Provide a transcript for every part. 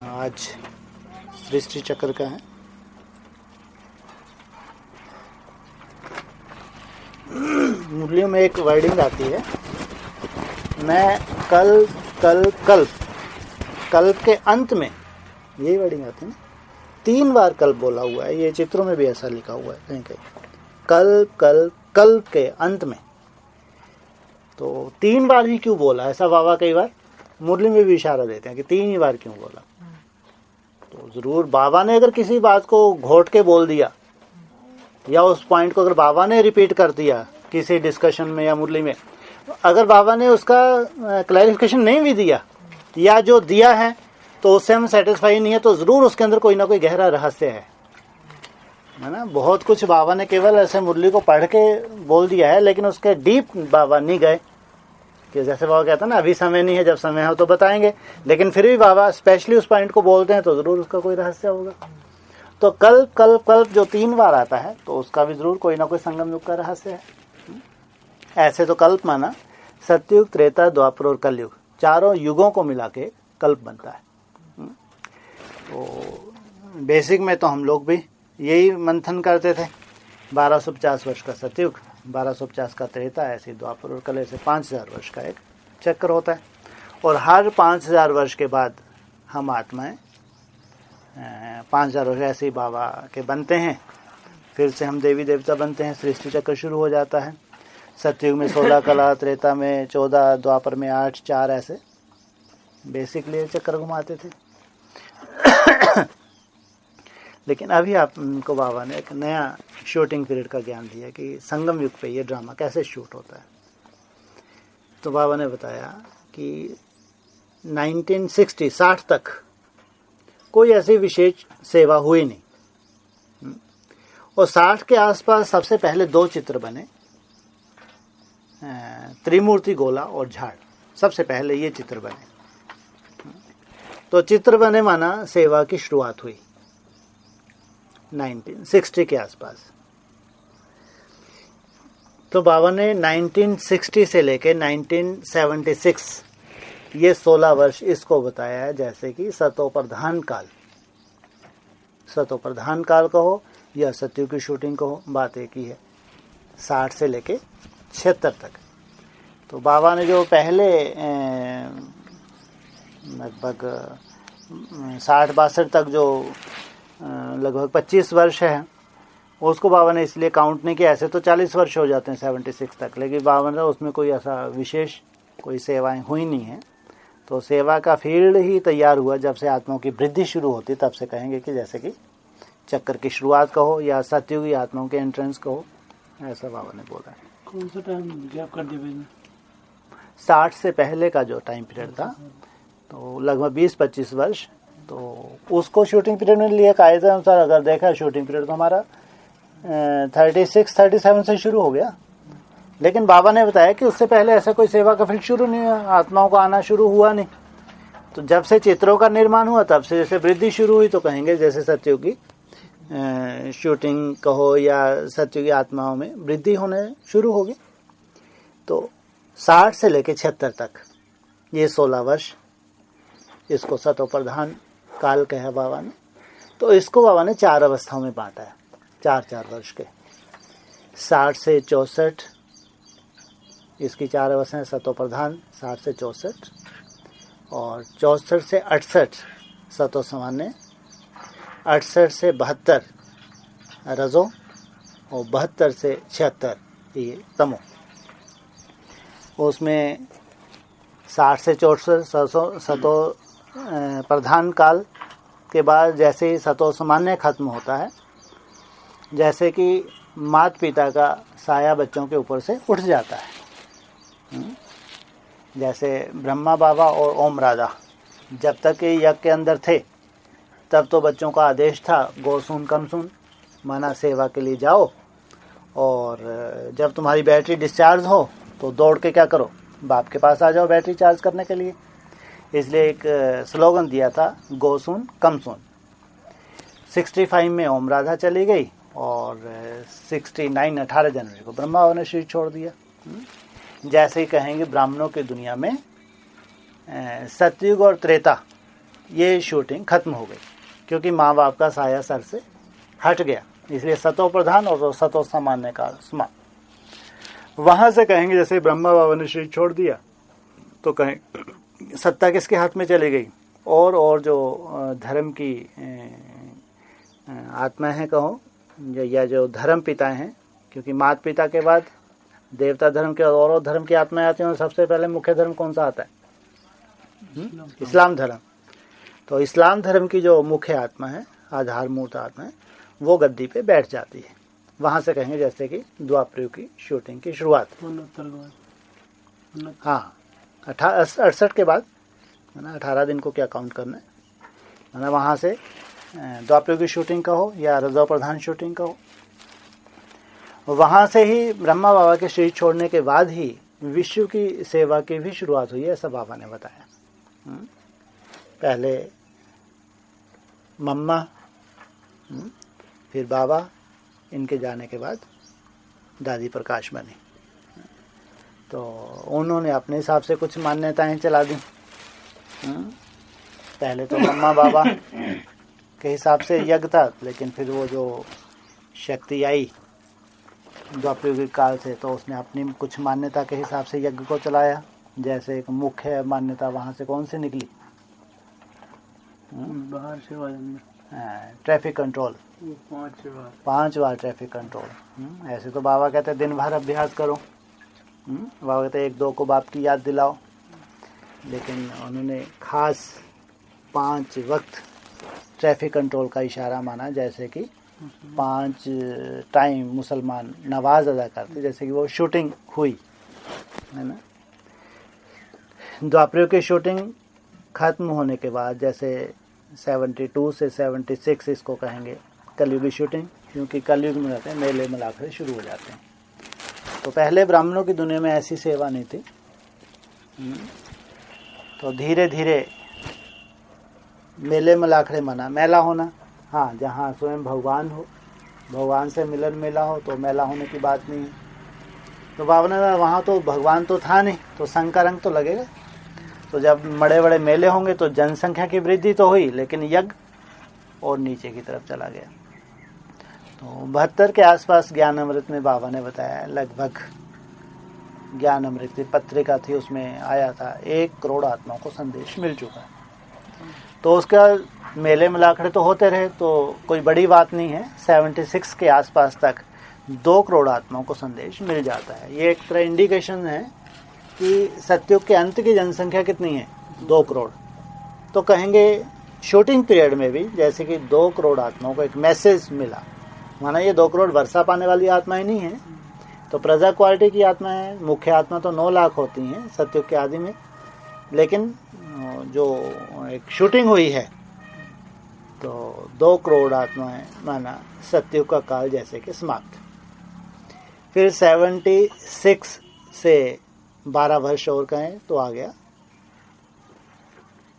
आज सृष्टि चक्र का है। मुरलियों में एक वर्डिंग आती है, मैं कल कल कल्प, कल्प के अंत में, यही वर्डिंग आती है ना, 3 बार कल्प बोला हुआ है। ये चित्रों में भी ऐसा लिखा हुआ है कहीं कहीं, कल्प कल्प कल्प के अंत में। तो 3 बार ही क्यों बोला, ऐसा बाबा कई बार मुरली में भी इशारा देते हैं कि 3 ही बार क्यों बोला। तो जरूर बाबा ने अगर किसी बात को घोट के बोल दिया, या उस पॉइंट को अगर बाबा ने रिपीट कर दिया किसी डिस्कशन में या मुरली में, अगर बाबा ने उसका क्लैरिफिकेशन नहीं भी दिया, या जो दिया है तो उससे हम सेटिस्फाई नहीं है, तो जरूर उसके अंदर कोई ना कोई गहरा रहस्य है ना। बहुत कुछ बाबा ने केवल ऐसे मुरली को पढ़ के बोल दिया है, लेकिन उसके डीप बाबा नहीं गए। कि जैसे बाबा कहता है ना, अभी समय नहीं है, जब समय हो तो बताएंगे, लेकिन फिर भी बाबा स्पेशली उस पॉइंट को बोलते हैं, तो जरूर उसका कोई रहस्य होगा। तो कल्प कल्प कल्प जो 3 बार आता है, तो उसका भी जरूर कोई ना कोई संगम युग का रहस्य है। ऐसे तो कल्प माना सतयुग, त्रेता, द्वापर और कलयुग, 4 युगों को मिला के कल्प बनता है। तो बेसिक में तो हम लोग भी यही मंथन करते थे। 1250 वर्ष का सतयुग, 1250 का त्रेता, ऐसे द्वापर और कलयुग से 5000 वर्ष का एक चक्र होता है। और हर 5000 वर्ष के बाद हम आत्माएं 5000 वर्ष ऐसे ही बाबा के बनते हैं, फिर से हम देवी देवता बनते हैं, सृष्टि चक्र शुरू हो जाता है। सतयुग में 16 कला, त्रेता में 14, द्वापर में 8, 4, ऐसे बेसिकली चक्कर घुमाते थे। लेकिन अभी आपको बाबा ने एक नया शूटिंग पीरियड का ज्ञान दिया कि संगम युग पे ये ड्रामा कैसे शूट होता है। तो बाबा ने बताया कि 1960 तक कोई ऐसी विशेष सेवा हुई नहीं, और 60 के आसपास सबसे पहले 2 चित्र बने, त्रिमूर्ति गोला और झाड़, सबसे पहले ये चित्र बने। तो चित्र बने माना सेवा की शुरुआत हुई 1960 के आसपास। तो बाबा ने 1960 से लेके 1976 ये 16 वर्ष इसको बताया है, जैसे कि सतोप्रधान काल, सतोप्रधान काल कहो या सतयुग की शूटिंग कहो, बात एक ही है, 60 से लेके 76 तक। तो बाबा ने जो पहले लगभग 60-62 तक जो लगभग 25 वर्ष है, उसको बाबा ने इसलिए काउंट नहीं किया। ऐसे तो 40 वर्ष हो जाते हैं 76 तक, लेकिन बाबा ने उसमें कोई ऐसा विशेष कोई सेवाएं हुई नहीं है। तो सेवा का फील्ड ही तैयार हुआ जब से आत्माओं की वृद्धि शुरू होती, तब से कहेंगे कि जैसे कि चक्कर की शुरुआत कहो या सतयुगी आत्माओं के एंट्रेंस कहो, ऐसा बाबा ने बोला है। कौन सा टाइम गैप कर दिया? 60 से पहले का जो टाइम पीरियड था, तो लगभग 20-25 वर्ष, तो उसको शूटिंग पीरियड में लिया। कायदे अनुसार अगर देखा, शूटिंग पीरियड तो हमारा 36-37 से शुरू हो गया। लेकिन बाबा ने बताया कि उससे पहले ऐसा कोई सेवा का फील्ड शुरू नहीं हुआ, आत्माओं का आना शुरू हुआ नहीं। तो जब से चित्रों का निर्माण हुआ, तब से जैसे वृद्धि शुरू हुई, तो कहेंगे जैसे सतयुगी शूटिंग कहो या सतयुगी आत्माओं में वृद्धि होने शुरू होगी। तो 60 से लेके 76 तक ये 16 वर्ष, इसको सतोप्रधान काल कहा बाबा ने। तो इसको बाबा ने 4 अवस्थाओं में बांटा है, 4-4 वर्ष के। 60 से 64 इसकी 4 अवस्थाएं, सतोप्रधान 60 से 64, और 64 से 68 सतो सामान्य, 68 से 72 रजो, और 72 से 76 ये तमो। उसमें 60 से 64 सतो प्रधान काल के बाद जैसे ही सतो सामान्य खत्म होता है, जैसे कि माता पिता का साया बच्चों के ऊपर से उठ जाता है। जैसे ब्रह्मा बाबा और ओम राजा जब तक ये यज्ञ के अंदर थे, तब तो बच्चों का आदेश था गो सुन कम सुन, माना सेवा के लिए जाओ, और जब तुम्हारी बैटरी डिस्चार्ज हो तो दौड़ के क्या करो, बाप के पास आ जाओ बैटरी चार्ज करने के लिए। इसलिए एक स्लोगन दिया था, गो सुन कम सुन। 65 में ओम राधा चली गई, और 69 18 जनवरी को ब्रह्मा ने शरीर छोड़ दिया। जैसे ही कहेंगे ब्राह्मणों की दुनिया में सतयुग और त्रेता ये शूटिंग खत्म हो गई, क्योंकि माँ बाप का साया सर से हट गया, इसलिए सतो प्रधान और सतो सामान्य काल समाप्त। वहां से कहेंगे जैसे ब्रह्मा बाबा ने शरीर छोड़ दिया तो कहें सत्ता किसके हाथ में चली गई, और जो धर्म की आत्मा है कहो, या जो धर्म पिता हैं, क्योंकि माता पिता के बाद देवता धर्म के और धर्म की आत्माएं आती हैं, और सबसे पहले मुख्य धर्म कौन सा आता है? इस्लाम धर्म। तो इस्लाम धर्म की जो मुख्य आत्मा है, आधारभूत आत्मा है, वो गद्दी पे बैठ जाती है। वहां से कहेंगे जैसे कि द्वापर युग की शूटिंग की शुरुआत। हाँ, 68 के बाद है ना, 18 दिन को क्या काउंट करना है ना, वहां से द्वापर युग की शूटिंग कहो या रजो प्रधान शूटिंग कहो। वहां से ही ब्रह्मा बाबा के शरीर छोड़ने के बाद ही विश्व की सेवा की भी शुरुआत हुई है, ऐसा बाबा ने बताया। पहले मम्मा, फिर बाबा, इनके जाने के बाद दादी प्रकाश बनी। तो उन्होंने अपने हिसाब से कुछ मान्यताएं चला दी। पहले तो मम्मा बाबा के हिसाब से यज्ञ था, लेकिन फिर वो जो शक्ति आई द्वापर युग काल से, तो उसने अपनी कुछ मान्यता के हिसाब से यज्ञ को चलाया। जैसे एक मुख्य मान्यता वहां से कौन सी निकली? बाहर से ट्रैफिक कंट्रोल, 5 बार ट्रैफिक कंट्रोल। ऐसे तो बाबा कहते दिन भर अभ्यास करो, बाबा कहते 1-2 को बाप की याद दिलाओ, लेकिन उन्होंने खास 5 वक्त ट्रैफिक कंट्रोल का इशारा माना। जैसे कि 5 टाइम मुसलमान नमाज अदा करते, जैसे कि वो शूटिंग हुई है ना। द्वापर युग की शूटिंग खत्म होने के बाद जैसे 72 से 76 इसको कहेंगे कलयुगी शूटिंग, क्योंकि कलयुग में रहते हैं मेले मलाखड़े शुरू हो जाते हैं। तो पहले ब्राह्मणों की दुनिया में ऐसी सेवा नहीं थी, तो धीरे धीरे मेले मलाखड़े मना, मेला होना, हाँ, जहाँ स्वयं भगवान हो, भगवान से मिलन मेला हो, तो मेला होने की बात नहीं है। तो बाबा ने वहाँ तो भगवान तो था नहीं, तो संघ का रंग तो लगेगा। तो जब बड़े बड़े मेले होंगे तो जनसंख्या की वृद्धि तो हुई, लेकिन यज्ञ और नीचे की तरफ चला गया। तो 72 के आसपास ज्ञान अमृत में बाबा ने बताया, लगभग ज्ञान अमृत की पत्रिका थी, उसमें आया था 1 करोड़ आत्माओं को संदेश मिल चुका है। तो उसका मेले मिलाखड़े तो होते रहे, तो कोई बड़ी बात नहीं है। 76 के आसपास तक 2 करोड़ आत्माओं को संदेश मिल जाता है। ये एक तरह इंडिकेशन है कि सतयुग के अंत की जनसंख्या कितनी है, 2 करोड़। तो कहेंगे शूटिंग पीरियड में भी जैसे कि 2 करोड़ आत्माओं को एक मैसेज मिला, माना ये 2 करोड़ वर्षा पाने वाली आत्माएं नहीं है, तो प्रजा क्वालिटी की आत्मा है। मुख्य आत्मा तो 9 लाख होती हैं सतयुग के आदि में, लेकिन जो एक शूटिंग हुई है तो 2 करोड़ आत्माएं माना सतयुग का काल जैसे कि समाप्त। फिर 76 से 12 वर्ष और कहें तो आ गया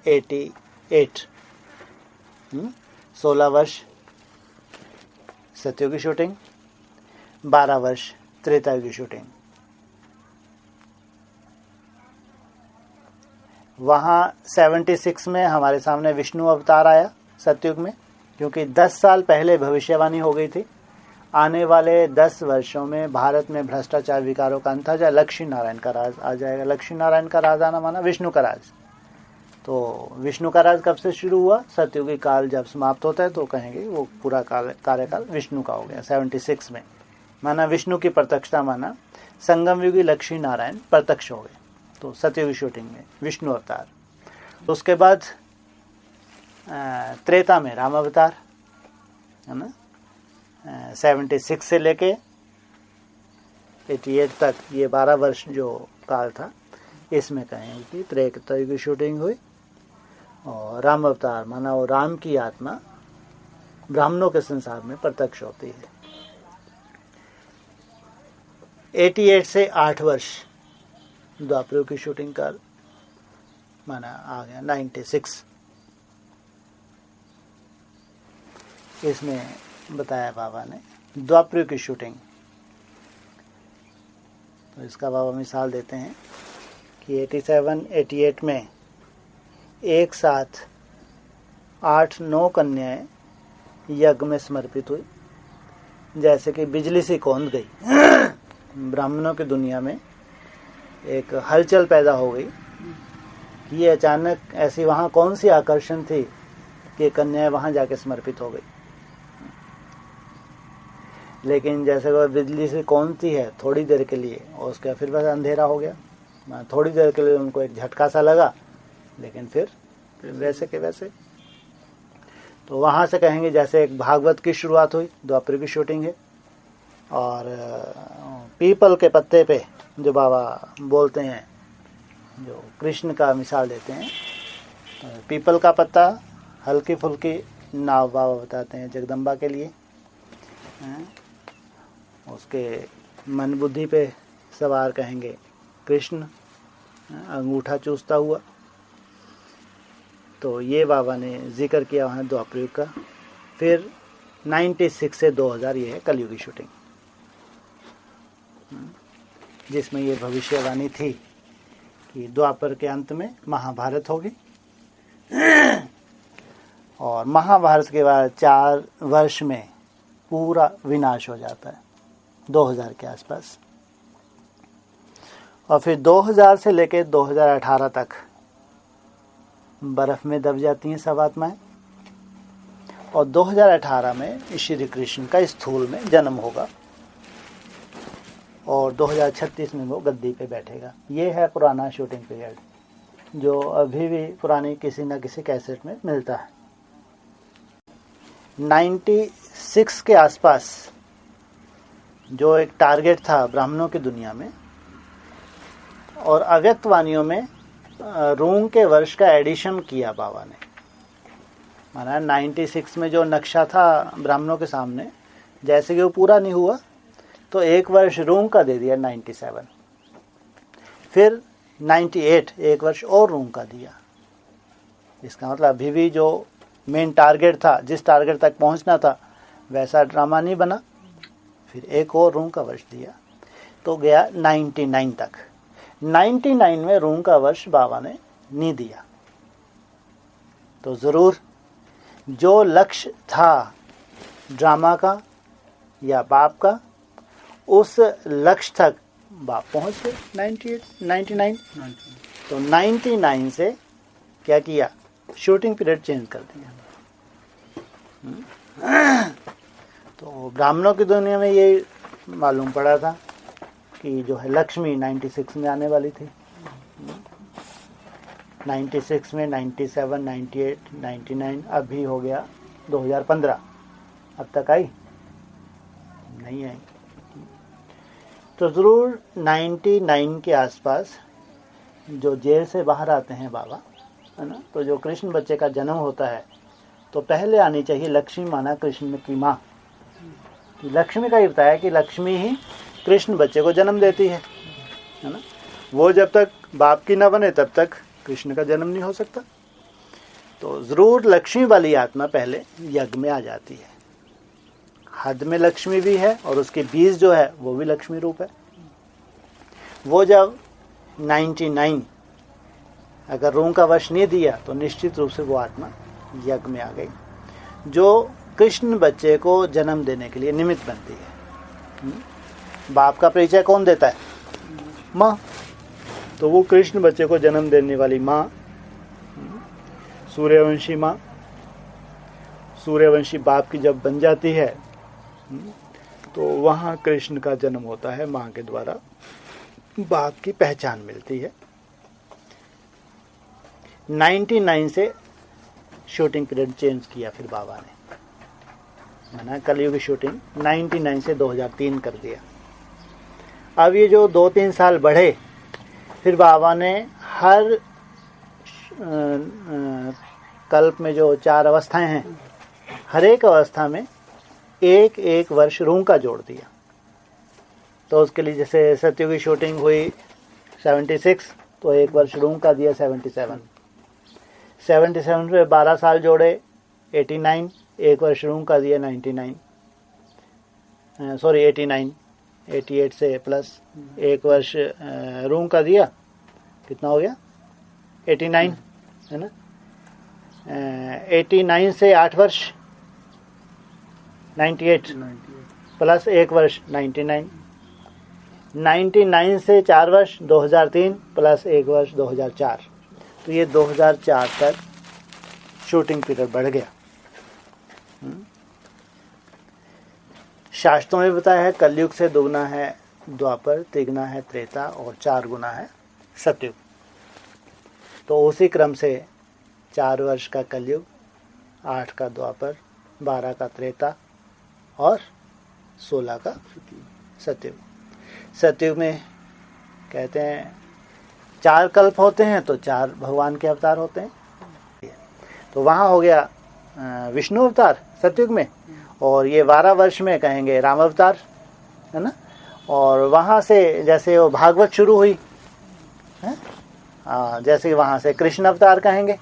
88, 16 वर्ष सतयुग की शूटिंग, 12 वर्ष त्रेता युग की शूटिंग। वहाँ 76 में हमारे सामने विष्णु अवतार आया सतयुग में, क्योंकि 10 साल पहले भविष्यवाणी हो गई थी आने वाले 10 वर्षों में भारत में भ्रष्टाचार विकारों का अंत आ जाए, लक्ष्मी नारायण का राज आ जाएगा। लक्ष्मी नारायण का राज आना माना विष्णु का राज। तो विष्णु का राज कब से शुरू हुआ? सतयुगी काल जब समाप्त होता है तो कहेंगे वो पूरा कार्यकाल विष्णु का हो गया 76 में, माना विष्णु की प्रत्यक्षता, माना संगम युगी लक्ष्मी नारायण प्रत्यक्ष हो गए। तो सतयुगी शूटिंग में विष्णु अवतार। तो उसके बाद त्रेता में राम अवतार है ना, 76 से लेके 88 तक ये 12 वर्ष जो काल था, इसमें कहें कि त्रेता युग की शूटिंग हुई। और राम अवतार माना वो राम की आत्मा ब्राह्मणों के संसार में प्रत्यक्ष होती है। 88 से 8 वर्ष द्वापर युग की शूटिंग काल माना आ गया 96। इसमें बताया बाबा ने द्वापर युग की शूटिंग। तो इसका बाबा मिसाल देते हैं कि 87, 88 में एक साथ 8-9 कन्याएं यज्ञ में समर्पित हुई। जैसे कि बिजली सी कौंध गई। ब्राह्मणों की दुनिया में एक हलचल पैदा हो गई कि ये अचानक ऐसी वहाँ कौन सी आकर्षण थी कि कन्याएं वहाँ जाके समर्पित हो गई। लेकिन जैसे वो बिजली से कौन सी है थोड़ी देर के लिए, और उसका फिर बस अंधेरा हो गया। थोड़ी देर के लिए उनको एक झटका सा लगा, लेकिन फिर वैसे के वैसे। तो वहाँ से कहेंगे जैसे एक भागवत की शुरुआत हुई, द्वापर की शूटिंग है। और पीपल के पत्ते पे जो बाबा बोलते हैं, जो कृष्ण का मिसाल देते हैं, तो पीपल का पत्ता हल्की फुल्की नाव बाबा बताते हैं जगदम्बा के लिए। उसके मन बुद्धि पे सवार कहेंगे कृष्ण, अंगूठा चूसता हुआ। तो ये बाबा ने जिक्र किया वहाँ द्वापर युग का। फिर 96 से 2000 ये है कलयुग की शूटिंग, जिसमें ये भविष्यवाणी थी कि द्वापर के अंत में महाभारत होगी, और महाभारत के बाद 4 वर्ष में पूरा विनाश हो जाता है 2000 के आसपास। और फिर 2000 से लेकर 2018 तक बर्फ में दब जाती हैं सब आत्माएं, और 2018 में श्री कृष्ण का स्थूल में जन्म होगा, और 2036 में वो गद्दी पे बैठेगा। ये है पुराना शूटिंग पीरियड, जो अभी भी पुरानी किसी न किसी कैसेट में मिलता है। 96 के आसपास जो एक टारगेट था ब्राह्मणों की दुनिया में, और अव्यक्त वाणियों में रूंग के वर्ष का एडिशन किया बाबा ने। माना 96 में जो नक्शा था ब्राह्मणों के सामने, जैसे कि वो पूरा नहीं हुआ तो एक वर्ष रूंग का दे दिया 97, फिर 98 एक वर्ष और रूंग का दिया। इसका मतलब अभी भी जो मेन टारगेट था, जिस टारगेट तक पहुंचना था, वैसा ड्रामा नहीं बना। फिर एक और रूंग का वर्ष दिया, तो गया 99 तक। 99 में रूंग का वर्ष बाबा ने नहीं दिया। तो जरूर जो लक्ष्य था ड्रामा का या बाप का, उस लक्ष्य तक बाप पहुंच गए 99। तो 99 से क्या किया, शूटिंग पीरियड चेंज कर दिया। तो ब्राह्मणों की दुनिया में ये मालूम पड़ा था कि जो है लक्ष्मी 96 में आने वाली थी। 96 में 97, 98, 99, अभी हो गया 2015। अब तक आई नहीं आई। तो ज़रूर 99 के आसपास जो जेल से बाहर आते हैं बाबा, है ना, तो जो कृष्ण बच्चे का जन्म होता है तो पहले आनी चाहिए लक्ष्मी, माना कृष्ण की माँ। लक्ष्मी का ही बताया कि लक्ष्मी ही कृष्ण बच्चे को जन्म देती है ना। वो जब तक बाप की न बने तब तक कृष्ण का जन्म नहीं हो सकता। तो ज़रूर लक्ष्मी वाली आत्मा पहले यज्ञ में आ जाती है। हद में लक्ष्मी भी है, और उसके बीज जो है वो भी लक्ष्मी रूप है। वो जब 99 अगर रूम का वश नहीं दिया तो निश्चित रूप से वो आत्मा यज्ञ में आ गई, जो कृष्ण बच्चे को जन्म देने के लिए निमित्त बनती है। बाप का परिचय कौन देता है? माँ। तो वो कृष्ण बच्चे को जन्म देने वाली माँ, सूर्यवंशी माँ, सूर्यवंशी बाप की जब बन जाती है तो वहाँ कृष्ण का जन्म होता है। माँ के द्वारा बाप की पहचान मिलती है। 99 से शूटिंग पीरियड चेंज किया फिर बाबा ने, माना कलयुग की शूटिंग 99 से 2003 कर दिया। अब ये जो 2-3 साल बढ़े, फिर बाबा ने हर कल्प में जो 4 अवस्थाएं हैं, हर एक अवस्था में एक वर्ष रूम का जोड़ दिया। तो उसके लिए जैसे सत्युग की शूटिंग हुई 76, तो एक वर्ष रूम का दिया 77 में 12 साल जोड़े 89, एक वर्ष रूम का दिया 99, 88 से प्लस एक वर्ष रूम का दिया, कितना हो गया 89, है ना। 89 से 8 वर्ष 98 प्लस 1 वर्ष 99, 99 से 4 वर्ष 2003 प्लस 1 वर्ष 2004। तो ये 2004 तक शूटिंग पीरियड बढ़ गया। शास्त्रों में बताया है कलयुग से दुगना है द्वापर, तिगुना है त्रेता और 4 गुना है सतयुग। तो उसी क्रम से 4 वर्ष का कलयुग, 8 का द्वापर, 12 का त्रेता और 16 का सतयुग। सतयुग में कहते हैं 4 कल्प होते हैं तो 4 भगवान के अवतार होते हैं। तो वहाँ हो गया विष्णु अवतार सतयुग में, और ये 12 वर्ष में कहेंगे राम अवतार, है ना। और वहाँ से जैसे वो भागवत शुरू हुई है, जैसे वहाँ से कृष्ण अवतार कहेंगे,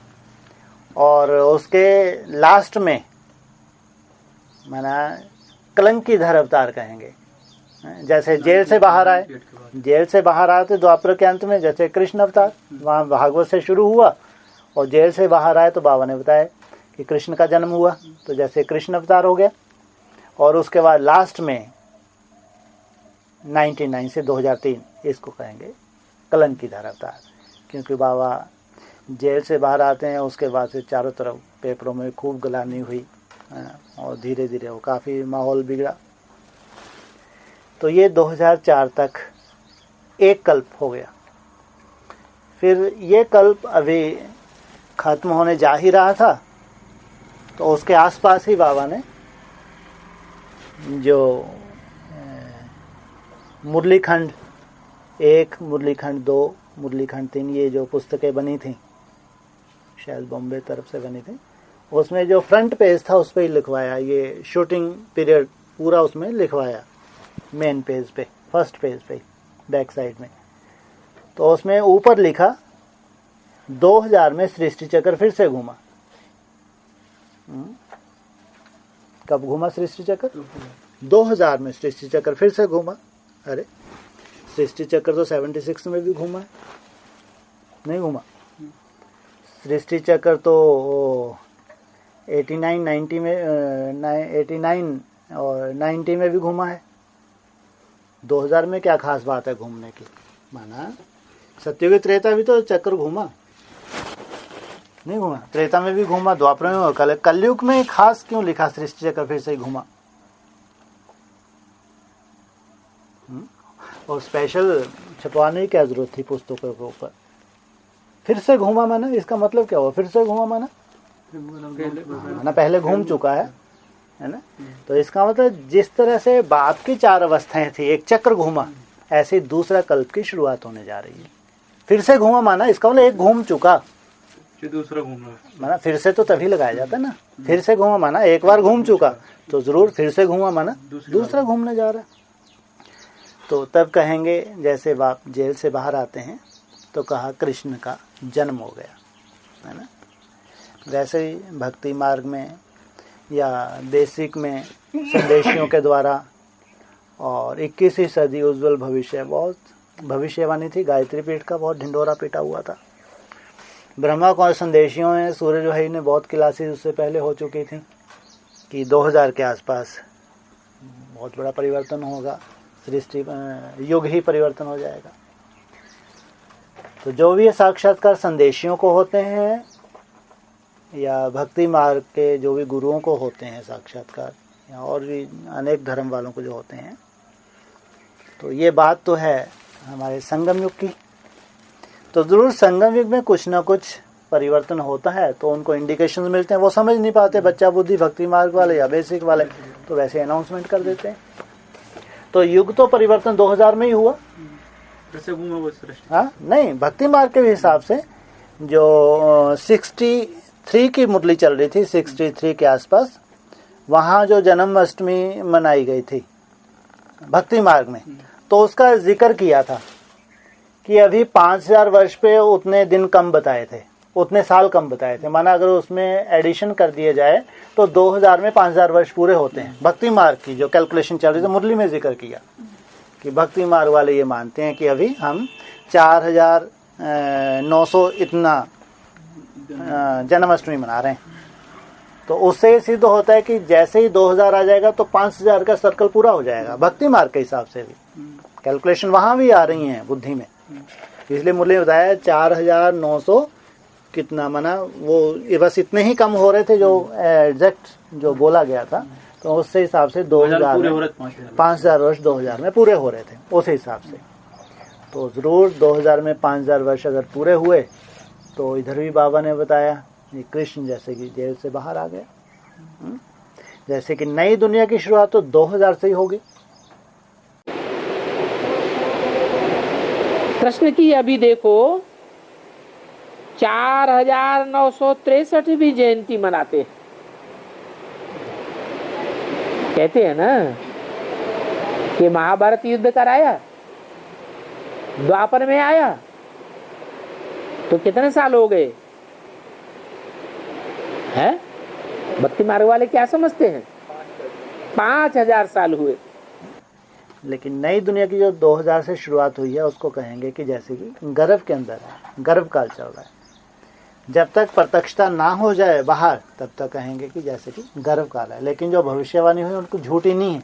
और उसके लास्ट में माना कलंकीधर अवतार कहेंगे। जैसे जेल से बाहर आए, जेल से बाहर आए तो द्वापर के अंत में जैसे कृष्ण अवतार, वहाँ भागवत से शुरू हुआ और जेल से बाहर आए तो बाबा ने बताया कि कृष्ण का जन्म हुआ, तो जैसे कृष्ण अवतार हो गया। और उसके बाद लास्ट में 99 से 2003 इसको कहेंगे कलंकीधर अवतार, क्योंकि बाबा जेल से बाहर आते हैं, उसके बाद से चारों तरफ पेपरों में खूब गलानी हुई और धीरे धीरे वो काफ़ी माहौल बिगड़ा। तो ये 2004 तक एक कल्प हो गया। फिर ये कल्प अभी खत्म होने जा ही रहा था, तो उसके आसपास ही बाबा ने जो मुरलीखंड 1, मुरलीखंड 2, मुरलीखंड 3 ये जो पुस्तकें बनी थी, शायद बॉम्बे तरफ से बनी थी, उसमें जो फ्रंट पेज था उस पर ही लिखवाया, ये शूटिंग पीरियड पूरा उसमें लिखवाया, मेन पेज पे, फर्स्ट पेज पे, बैक साइड में। तो उसमें ऊपर लिखा 2000 में सृष्टि चक्र फिर से घूमा। कब घूमा सृष्टि चक्र? 2000 में सृष्टि चक्र फिर से घूमा। अरे सृष्टि चक्र तो 76 में भी घूमा है, नहीं घूमा? सृष्टि चक्र तो 89, 90 में 89 और 90 में भी घूमा है। 2000 में क्या खास बात है घूमने की? माना सत्ययुग त्रेता भी तो चक्र घूमा, नहीं घूमा? त्रेता में भी घूमा, द्वापर में और कलयुग में खास क्यों लिखा सृष्टि चक्र फिर से ही घूमा? और स्पेशल छपवाने की क्या जरूरत थी पुस्तकों के ऊपर? फिर से घूमा माना इसका मतलब क्या हुआ? फिर से घूमा माना पहले घूम चुका है ना। तो इसका मतलब जिस तरह से बाप की 4 अवस्थाएं थी, एक चक्र घूमा, ऐसे दूसरा कल्प की शुरुआत होने जा रही है। फिर से घूमा माना इसका मतलब एक घूम चुका, दूसरा घूमना माना फिर से तो तभी लगाया जाता ना। फिर से घूमा माना एक बार घूम चुका, तो जरूर फिर से घूमा माना दूसरा घूमने जा रहा है। तो तब कहेंगे जैसे बाप जेल से बाहर आते हैं तो कहा कृष्ण का जन्म हो गया, है ना। वैसे ही भक्ति मार्ग में या बेसिक में संदेशियों के द्वारा, और 21वीं सदी उज्जवल भविष्य, बहुत भविष्यवाणी थी, गायत्री पीठ का बहुत ढिंडोरा पीटा हुआ था। ब्रह्मा को संदेशियों में सूरज भाई ने बहुत क्लासेस उससे पहले हो चुकी थी कि 2000 के आसपास बहुत बड़ा परिवर्तन होगा, सृष्टि युग ही परिवर्तन हो जाएगा। तो जो भी साक्षात्कार संदेशियों को होते हैं या भक्ति मार्ग के जो भी गुरुओं को होते हैं साक्षात्कार, या और भी अनेक धर्म वालों को जो होते हैं, तो ये बात तो है हमारे संगम युग की। तो जरूर संगम युग में कुछ ना कुछ परिवर्तन होता है, तो उनको इंडिकेशंस मिलते हैं। वो समझ नहीं पाते, बच्चा बुद्धि भक्ति मार्ग वाले या बेसिक वाले, तो वैसे अनाउंसमेंट कर देते हैं। तो युग तो परिवर्तन 2000 में ही हुआ। हाँ नहीं, भक्ति मार्ग के हिसाब से जो 63 की मुरली चल रही थी, 63 के आसपास, वहाँ जो जन्माष्टमी मनाई गई थी भक्ति मार्ग में, तो उसका जिक्र किया था कि अभी 5000 वर्ष पे उतने दिन कम बताए थे, उतने साल कम बताए थे। माना अगर उसमें एडिशन कर दिए जाए तो 2000 में 5000 वर्ष पूरे होते हैं। भक्ति मार्ग की जो कैलकुलेशन चल रही थी, मुरली में जिक्र किया कि भक्ति मार्ग वाले ये मानते हैं कि अभी हम 4900 इतना जन्माष्टमी मना रहे हैं। तो उससे ये सिद्ध होता है कि जैसे ही 2000 आ जाएगा तो 5000 का सर्कल पूरा हो जाएगा, भक्ति मार्ग के हिसाब से भी कैलकुलेशन वहां भी आ रही है बुद्धि में। इसलिए मुरली बताया 4900 कितना मना, वो बस इतने ही कम हो रहे थे जो एग्जैक्ट जो बोला गया था। तो उससे हिसाब से 2000 5000 वर्ष 2000 में पूरे हो रहे थे उस हिसाब से। तो जरूर 2000 में 5000 वर्ष अगर पूरे हुए तो इधर भी बाबा ने बताया ये कृष्ण जैसे कि जेल से बाहर आ गया। जैसे कि नई दुनिया की शुरुआत तो 2000 से ही होगी। कृष्ण की अभी देखो 4963 भी जयंती मनाते हैं। कहते हैं ना कि महाभारत युद्ध कराया, द्वापर में आया तो कितने साल हो गए हैं? भक्ति मार्ग वाले क्या समझते हैं 5000 साल हुए। लेकिन नई दुनिया की जो 2000 से शुरुआत हुई है उसको कहेंगे कि जैसे कि गर्भ के अंदर है, गर्भ काल चल रहा है। जब तक प्रत्यक्षता ना हो जाए बाहर तब तक कहेंगे कि जैसे कि गर्भ काल है। लेकिन जो भविष्यवाणी हुई उनको झूठी नहीं है।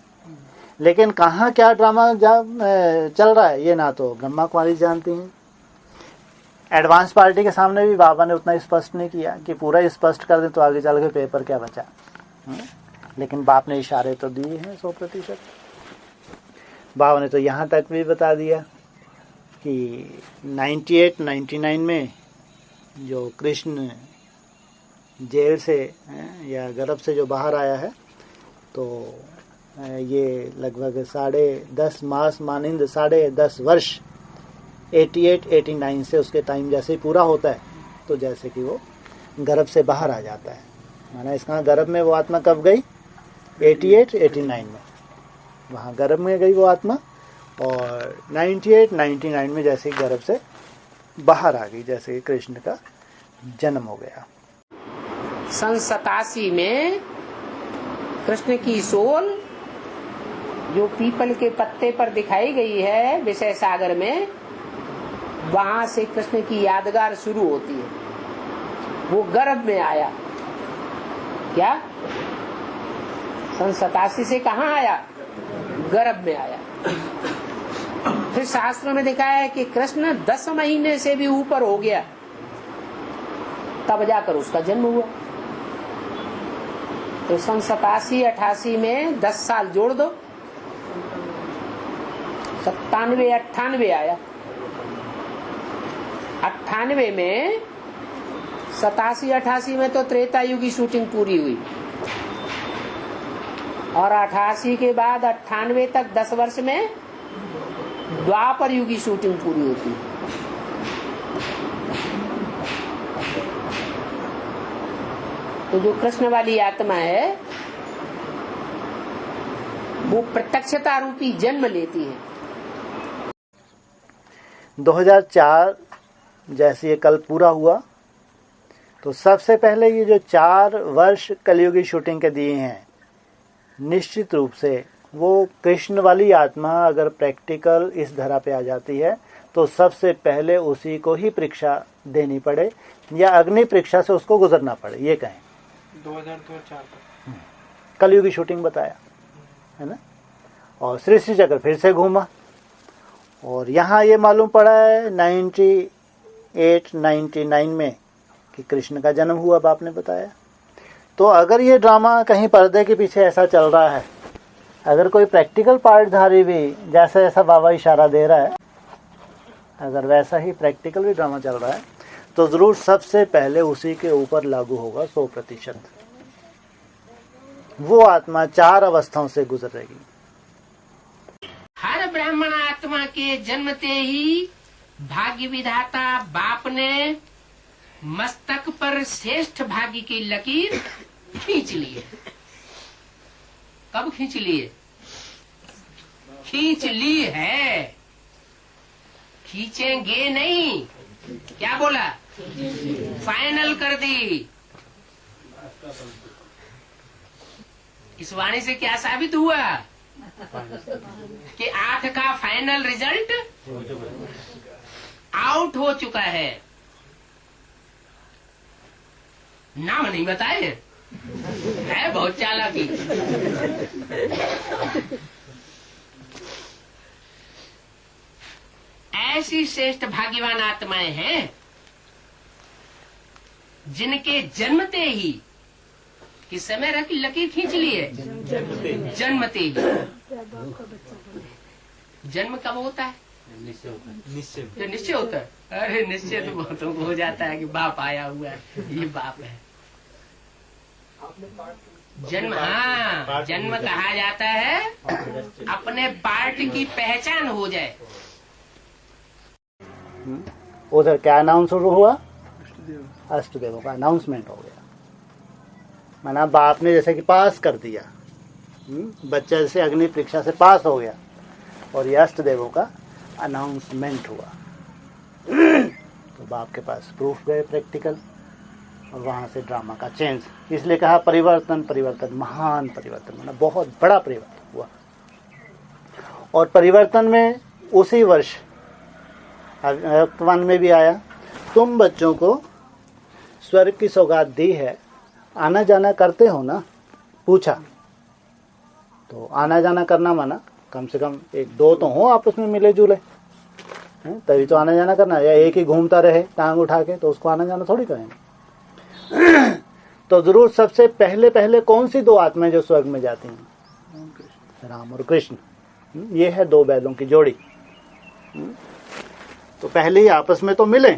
लेकिन कहाँ क्या ड्रामा चल रहा है ये ना तो ब्रह्मा कुमारी जानती हैं। एडवांस पार्टी के सामने भी बाबा ने उतना स्पष्ट नहीं किया कि पूरा स्पष्ट कर दें तो आगे चल के पेपर क्या बचा। लेकिन बाप ने इशारे तो दिए हैं 100%। बाबा ने तो यहाँ तक भी बता दिया कि 98-99 में जो कृष्ण जेल से या गर्भ से जो बाहर आया है तो ये लगभग 10.5 मास मानिंद 10.5 वर्ष 88-89 से उसके टाइम जैसे ही पूरा होता है तो जैसे कि वो गर्भ से बाहर आ जाता है। माना इसका गर्भ में वो आत्मा कब गई 88-89 में, वहाँ गर्भ में गई वो आत्मा। और 98-99 में जैसे ही गर्भ से बाहर आ गई, जैसे कृष्ण का जन्म हो गया। सन 87 में कृष्ण की सोल जो पीपल के पत्ते पर दिखाई गई है विषय सागर में, वहां से कृष्ण की यादगार शुरू होती है। वो गर्भ में आया, क्या सन 87 से कहाँ आया? गर्भ में आया। फिर शास्त्रों में दिखाया है कि कृष्ण 10 महीने से भी ऊपर हो गया तब जाकर उसका जन्म हुआ। तो सन 87-88 में 10 साल जोड़ दो, 97-98 आया। 98 में 87-88 में तो त्रेता युग की शूटिंग पूरी हुई और 88 के बाद 98 तक 10 वर्ष में द्वापर युग की शूटिंग पूरी होती है। तो जो कृष्ण वाली आत्मा है वो प्रत्यक्षता रूपी जन्म लेती है। 2004 जैसे ये कल पूरा हुआ तो सबसे पहले ये जो 4 वर्ष कलयुगी शूटिंग के दिए हैं, निश्चित रूप से वो कृष्ण वाली आत्मा अगर प्रैक्टिकल इस धरा पे आ जाती है तो सबसे पहले उसी को ही परीक्षा देनी पड़े या अग्नि परीक्षा से उसको गुजरना पड़े, ये कहें। 2004 कलयुगी शूटिंग बताया है ना। और सृष्टि चक्र फिर से घूमा और यहाँ ये मालूम पड़ा है 98-99 में कि कृष्ण का जन्म हुआ, बाप ने बताया। तो अगर ये ड्रामा कहीं पर्दे के पीछे ऐसा चल रहा है, अगर कोई प्रैक्टिकल पार्टधारी भी जैसा जैसा बाबा इशारा दे रहा है, अगर वैसा ही प्रैक्टिकल भी ड्रामा चल रहा है तो जरूर सबसे पहले उसी के ऊपर लागू होगा 100%। वो आत्मा 4 अवस्थाओं से गुजरेगी। हर ब्राह्मण आत्मा के जन्मते ही भाग्य विधाता बाप ने मस्तक पर श्रेष्ठ भाग्य की लकीर खींच ली है। कब खींच ली है? खींच ली है, खींचेंगे नहीं। क्या बोला? फाइनल कर दी। इस वाणी से क्या साबित हुआ कि 8 का फाइनल रिजल्ट आउट हो चुका है। नाम नहीं बताए है बहुत चालाकी। ऐसी श्रेष्ठ भाग्यवान आत्माएं हैं जिनके जन्मते ही किस समय लकीर खींच ली है, जन्मते ही। जन्म कब होता है? निश्चय होता है। अरे निश्चय तो बहुतों को हो जाता है कि बाप आया हुआ है, ये बाप है। जन्म, हाँ, जन्म कहा जाता है अपने पार्ट की पहचान हो जाए। उधर क्या अनाउंस हुआ? अष्टदेवों का अनाउंसमेंट हो गया। माना बाप ने जैसे कि पास कर दिया, बच्चा जैसे अग्नि परीक्षा से पास हो गया, और ये अष्टदेवों का अनाउंसमेंट हुआ। तो बाप के पास प्रूफ गए प्रैक्टिकल, और वहां से ड्रामा का चेंज। इसलिए कहा परिवर्तन, परिवर्तन, महान परिवर्तन, माना बहुत बड़ा परिवर्तन हुआ। और परिवर्तन में उसी वर्ष वन में भी आया, तुम बच्चों को स्वर्ग की सौगात दी है, आना जाना करते हो ना? पूछा। तो आना जाना करना माना कम से कम एक दो तो हो आपस में मिले जुले, तभी तो आना जाना करना। या एक ही घूमता रहे टांग उठा के, तो उसको आना जाना थोड़ी करेंगे। तो जरूर सबसे पहले कौन सी दो आत्माएं जो स्वर्ग में जाती हैं? राम और कृष्ण। ये है दो बैलों की जोड़ी। तो पहले ही आपस में तो मिले।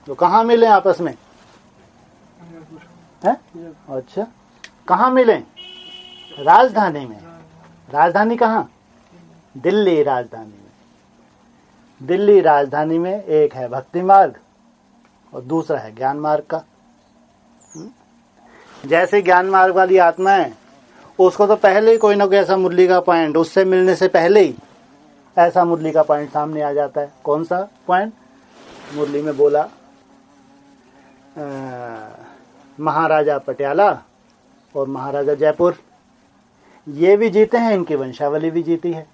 तो कहाँ मिले आपस में? है? अच्छा, कहाँ मिले? राजधानी में। राजधानी कहाँ? दिल्ली राजधानी में। दिल्ली राजधानी में एक है भक्ति मार्ग और दूसरा है ज्ञान मार्ग का। जैसे ज्ञान मार्ग वाली आत्मा है, उसको तो पहले ही कोई ना कोई ऐसा मुरली का पॉइंट, उससे मिलने से पहले ही ऐसा मुरली का पॉइंट सामने आ जाता है। कौन सा पॉइंट? मुरली में बोला महाराजा पटियाला और महाराजा जयपुर, ये भी जीते हैं, इनकी वंशावली भी जीती है।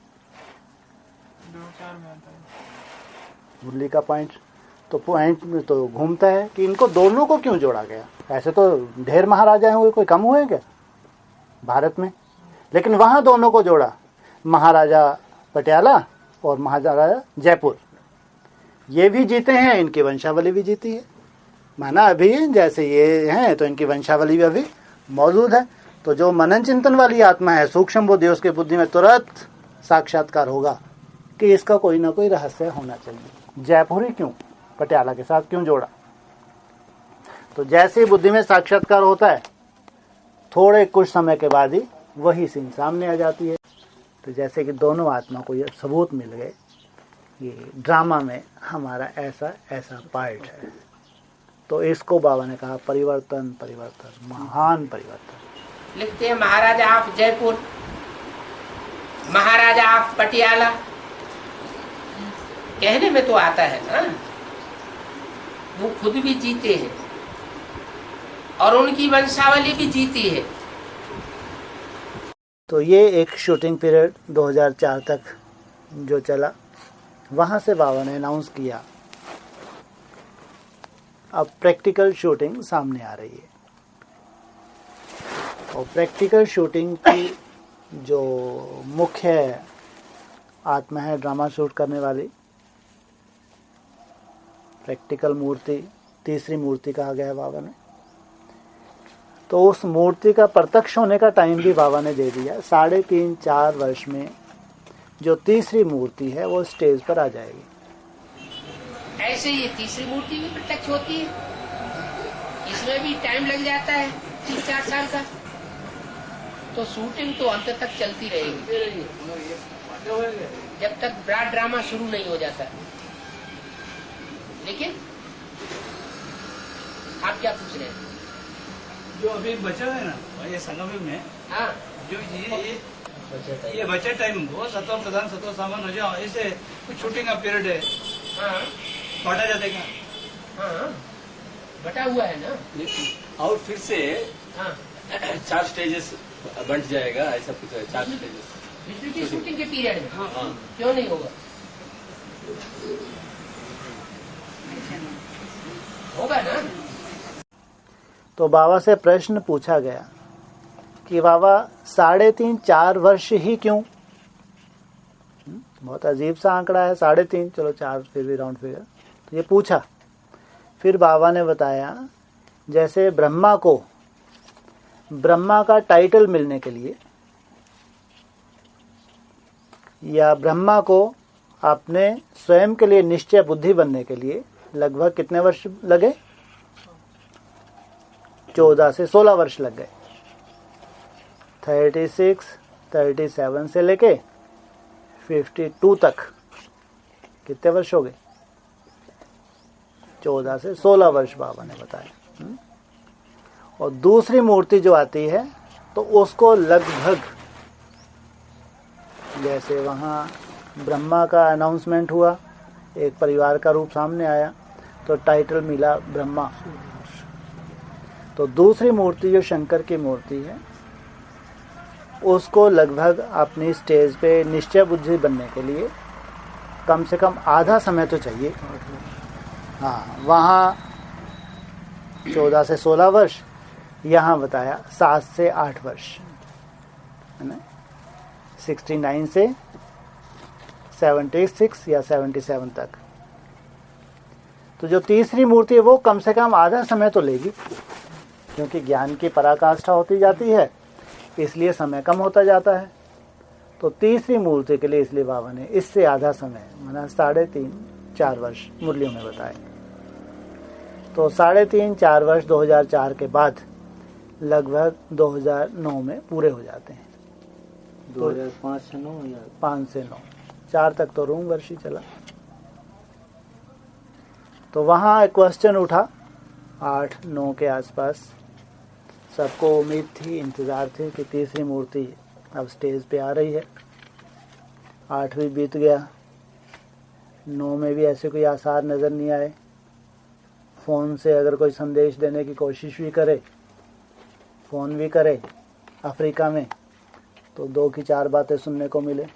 मुरली का पॉइंट में तो घूमता है कि इनको दोनों को क्यों जोड़ा गया। ऐसे तो ढेर महाराजा हुए, कोई कम हुए क्या भारत में? लेकिन वहां दोनों को जोड़ा, महाराजा पटियाला और महाराजा जयपुर। ये भी जीते हैं, इनकी वंशावली भी जीती है। माना अभी जैसे ये हैं तो इनकी वंशावली भी अभी मौजूद है। तो जो मनन चिंतन वाली आत्मा है, सूक्ष्म बुद्धि, उसके बुद्धि में तुरंत साक्षात्कार होगा कि इसका कोई ना कोई रहस्य होना चाहिए। जयपुर ही क्यों, पटियाला के साथ क्यों जोड़ा? तो जैसे बुद्धि में साक्षात्कार होता है, थोड़े कुछ समय के बाद ही वही सीन सामने आ जाती है। तो जैसे कि दोनों आत्मा को ये सबूत मिल गए, ये ड्रामा में हमारा ऐसा ऐसा पार्ट है। तो इसको बाबा ने कहा परिवर्तन, परिवर्तन, महान परिवर्तन। लिखते हैं महाराजा ऑफ जयपुर, महाराजा ऑफ पटियाला। कहने में तो आता है ना, वो खुद भी जीते हैं और उनकी वंशावली भी जीती है। तो ये एक शूटिंग पीरियड 2004 तक जो चला, वहां से बाबा ने अनाउंस किया अब प्रैक्टिकल शूटिंग सामने आ रही है। और प्रैक्टिकल शूटिंग की जो मुख्य आत्मा है ड्रामा शूट करने वाली, प्रैक्टिकल मूर्ति, तीसरी मूर्ति कहा गया है बाबा ने। तो उस मूर्ति का प्रत्यक्ष होने का टाइम भी बाबा ने दे दिया। 3.5-4 वर्ष में जो तीसरी मूर्ति है वो स्टेज पर आ जाएगी। ऐसे ये तीसरी मूर्ति भी प्रत्यक्ष होती है, इसमें भी टाइम लग जाता है 3-4 साल का। तो शूटिंग तो अंत तक चलती रहेगी जब तक बड़ा ड्रामा शुरू नहीं हो जाता। लेकिन आप क्या पूछ रहे हैं? जो अभी बचा है ना ये संगम में, हाँ, जो ये बचा टाइम वो सत्व प्रधान सत्व सामान हो जाओ, ऐसे कुछ शूटिंग का पीरियड है। हाँ, बांटा जाएगा। हाँ, बटा हुआ है ना। और फिर से हाँ, 4 स्टेजेस बंट जाएगा, ऐसा कुछ है। 4 स्टेजेस विष्णु की शूटिंग के पीरियड में। हाँ। क्यों नहीं होगा? होगा ना। तो बाबा से प्रश्न पूछा गया कि बाबा 3.5-4 वर्ष ही क्यों? बहुत अजीब सा आंकड़ा है 3.5, चलो 4 फिर भी राउंड फिगर। तो ये पूछा, फिर बाबा ने बताया जैसे ब्रह्मा को ब्रह्मा का टाइटल मिलने के लिए या ब्रह्मा को अपने स्वयं के लिए निश्चय बुद्धि बनने के लिए लगभग कितने वर्ष लगे? 14 से 16 वर्ष लग गए। 36, 37 से लेके 52 तक कितने वर्ष हो गए? 14 से 16 वर्ष बाबा ने बताया। और दूसरी मूर्ति जो आती है तो उसको लगभग, जैसे वहाँ ब्रह्मा का अनाउंसमेंट हुआ, एक परिवार का रूप सामने आया तो टाइटल मिला ब्रह्मा। तो दूसरी मूर्ति जो शंकर की मूर्ति है उसको लगभग अपनी स्टेज पे निश्चय बुद्धि बनने के लिए कम से कम आधा समय तो चाहिए। हाँ, वहाँ 14 से 16 वर्ष, यहाँ बताया 7 से 8 वर्ष, है ना? 69 से 76 या 77 तक। तो जो तीसरी मूर्ति है वो कम से कम आधा समय तो लेगी, क्योंकि ज्ञान की पराकाष्ठा होती जाती है, इसलिए समय कम होता जाता है। तो तीसरी मूर्ति के लिए इसलिए बाबा ने इससे आधा समय माना 3.5-4 वर्ष मुरलियों में बताए। तो 3.5-4 वर्ष 2004 के बाद लगभग 2009 में पूरे हो जाते हैं। 2005 से 9 या 5 से 9, 4 तक तो रूम वर्ष ही चला। तो वहाँ एक क्वेश्चन उठा 8-9 के आसपास, सबको उम्मीद थी, इंतज़ार थे कि तीसरी मूर्ति अब स्टेज पे आ रही है। 8 भी बीत गया, 9 में भी ऐसे कोई आसार नज़र नहीं आए। फ़ोन से अगर कोई संदेश देने की कोशिश भी करे, फ़ोन भी करे अफ्रीका में, तो 2 की 4 बातें सुनने को मिले।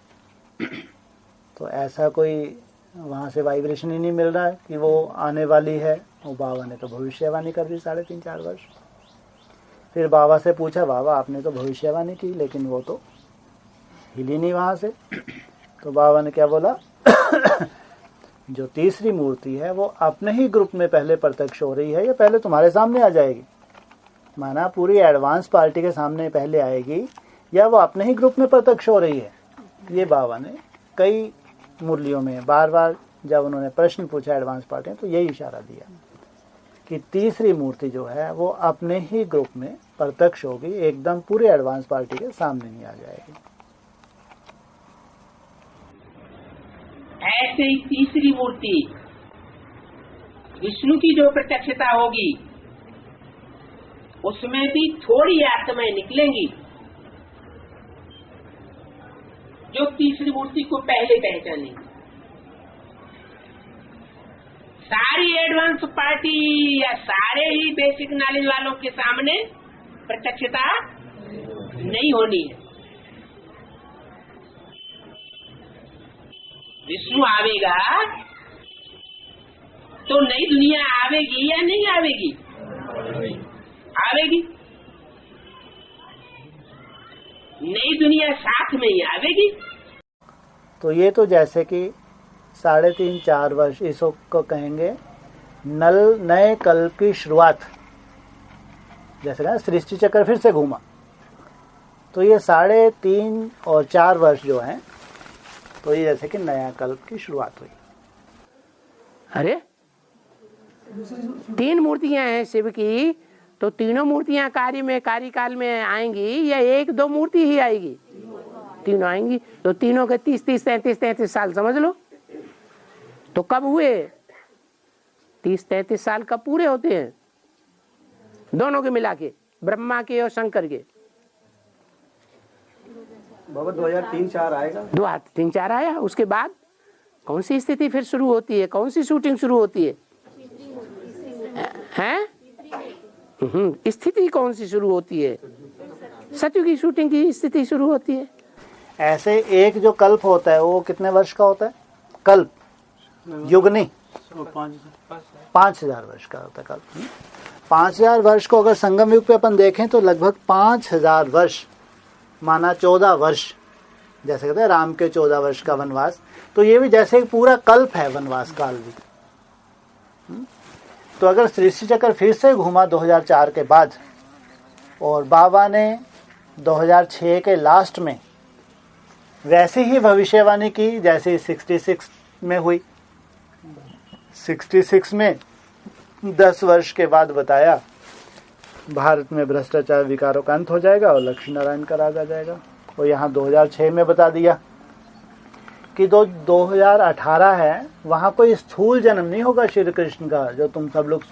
तो ऐसा कोई वहाँ से वाइब्रेशन ही नहीं मिल रहा है कि वो आने वाली है। वो बाबा ने तो भविष्यवाणी कर दी 3.5-4 वर्ष। फिर बाबा से पूछा, बाबा आपने तो भविष्यवाणी की लेकिन वो तो हिली नहीं वहाँ से। तो बाबा ने क्या बोला? जो तीसरी मूर्ति है वो अपने ही ग्रुप में पहले प्रत्यक्ष हो रही है या पहले तुम्हारे सामने आ जाएगी? माना पूरी एडवांस पार्टी के सामने पहले आएगी या वो अपने ही ग्रुप में प्रत्यक्ष हो रही है? ये बाबा ने कई मुरलियों में बार बार जब उन्होंने प्रश्न पूछा एडवांस पार्टी तो यही इशारा दिया कि तीसरी मूर्ति जो है वो अपने ही ग्रुप में प्रत्यक्ष होगी, एकदम पूरे एडवांस पार्टी के सामने नहीं आ जाएगी। ऐसे ही तीसरी मूर्ति विष्णु की जो प्रत्यक्षता होगी उसमें भी थोड़ी आत्माएं निकलेंगी जो तीसरी मूर्ति को पहले पहचानेंगी। सारी एडवांस पार्टी या सारे ही बेसिक नॉलेज वालों के सामने प्रत्यक्षता नहीं होनी है। विष्णु आवेगा तो नई दुनिया आवेगी या नहीं आवेगी? आवेगी। नई दुनिया साथ में ही आवेगी। तो ये तो जैसे कि 3.5-4 वर्ष इसको कहेंगे नए कल्प की शुरुआत। जैसे ना सृष्टि चक्र फिर से घूमा, तो ये 3.5 और 4 वर्ष जो हैं तो ये जैसे कि नया कल्प की शुरुआत हुई। अरे 3 मूर्तियां हैं शिव की, तो तीनों मूर्तियां कार्यकाल में आएंगी या 1-2 मूर्ति ही आएगी? तीनों आएंगी। तो तीनों के 30, 33 साल समझ लो। तो कब हुए? 30-33 साल कब पूरे होते हैं? दोनों के मिला के, ब्रह्मा के और शंकर के। बाबा 2003-4 आएगा। 2003-4 आया। उसके बाद कौन सी स्थिति फिर शुरू होती है? कौन सी शूटिंग शुरू होती है? हैं? स्थिति कौन सी शुरू होती है? सतयुग की शूटिंग की स्थिति शुरू होती है। ऐसे एक जो कल्प होता है वो कितने वर्ष का होता है? कल्प, युग नहीं, 5000 वर्ष का होता है कल्प। 5000 वर्ष को अगर संगम युग पे अपन देखें तो लगभग 5000 वर्ष माना 14 वर्ष, जैसे कहते हैं राम के 14 वर्ष का वनवास, तो ये भी जैसे एक पूरा कल्प है वनवास काल भी। तो अगर सृष्टि चक्र फिर से घूमा 2004 के बाद और बाबा ने 2006 के लास्ट में वैसी ही भविष्यवाणी की जैसे 66 में हुई। 66 में 10 वर्ष के बाद बताया भारत में भ्रष्टाचार विकारों का अंत हो जाएगा और लक्ष्मी नारायण का राज आ जाएगा। और यहाँ 2006 में बता दिया कि 2018 है, वहाँ कोई स्थूल जन्म नहीं होगा श्री कृष्ण का, जो तुम सब लोग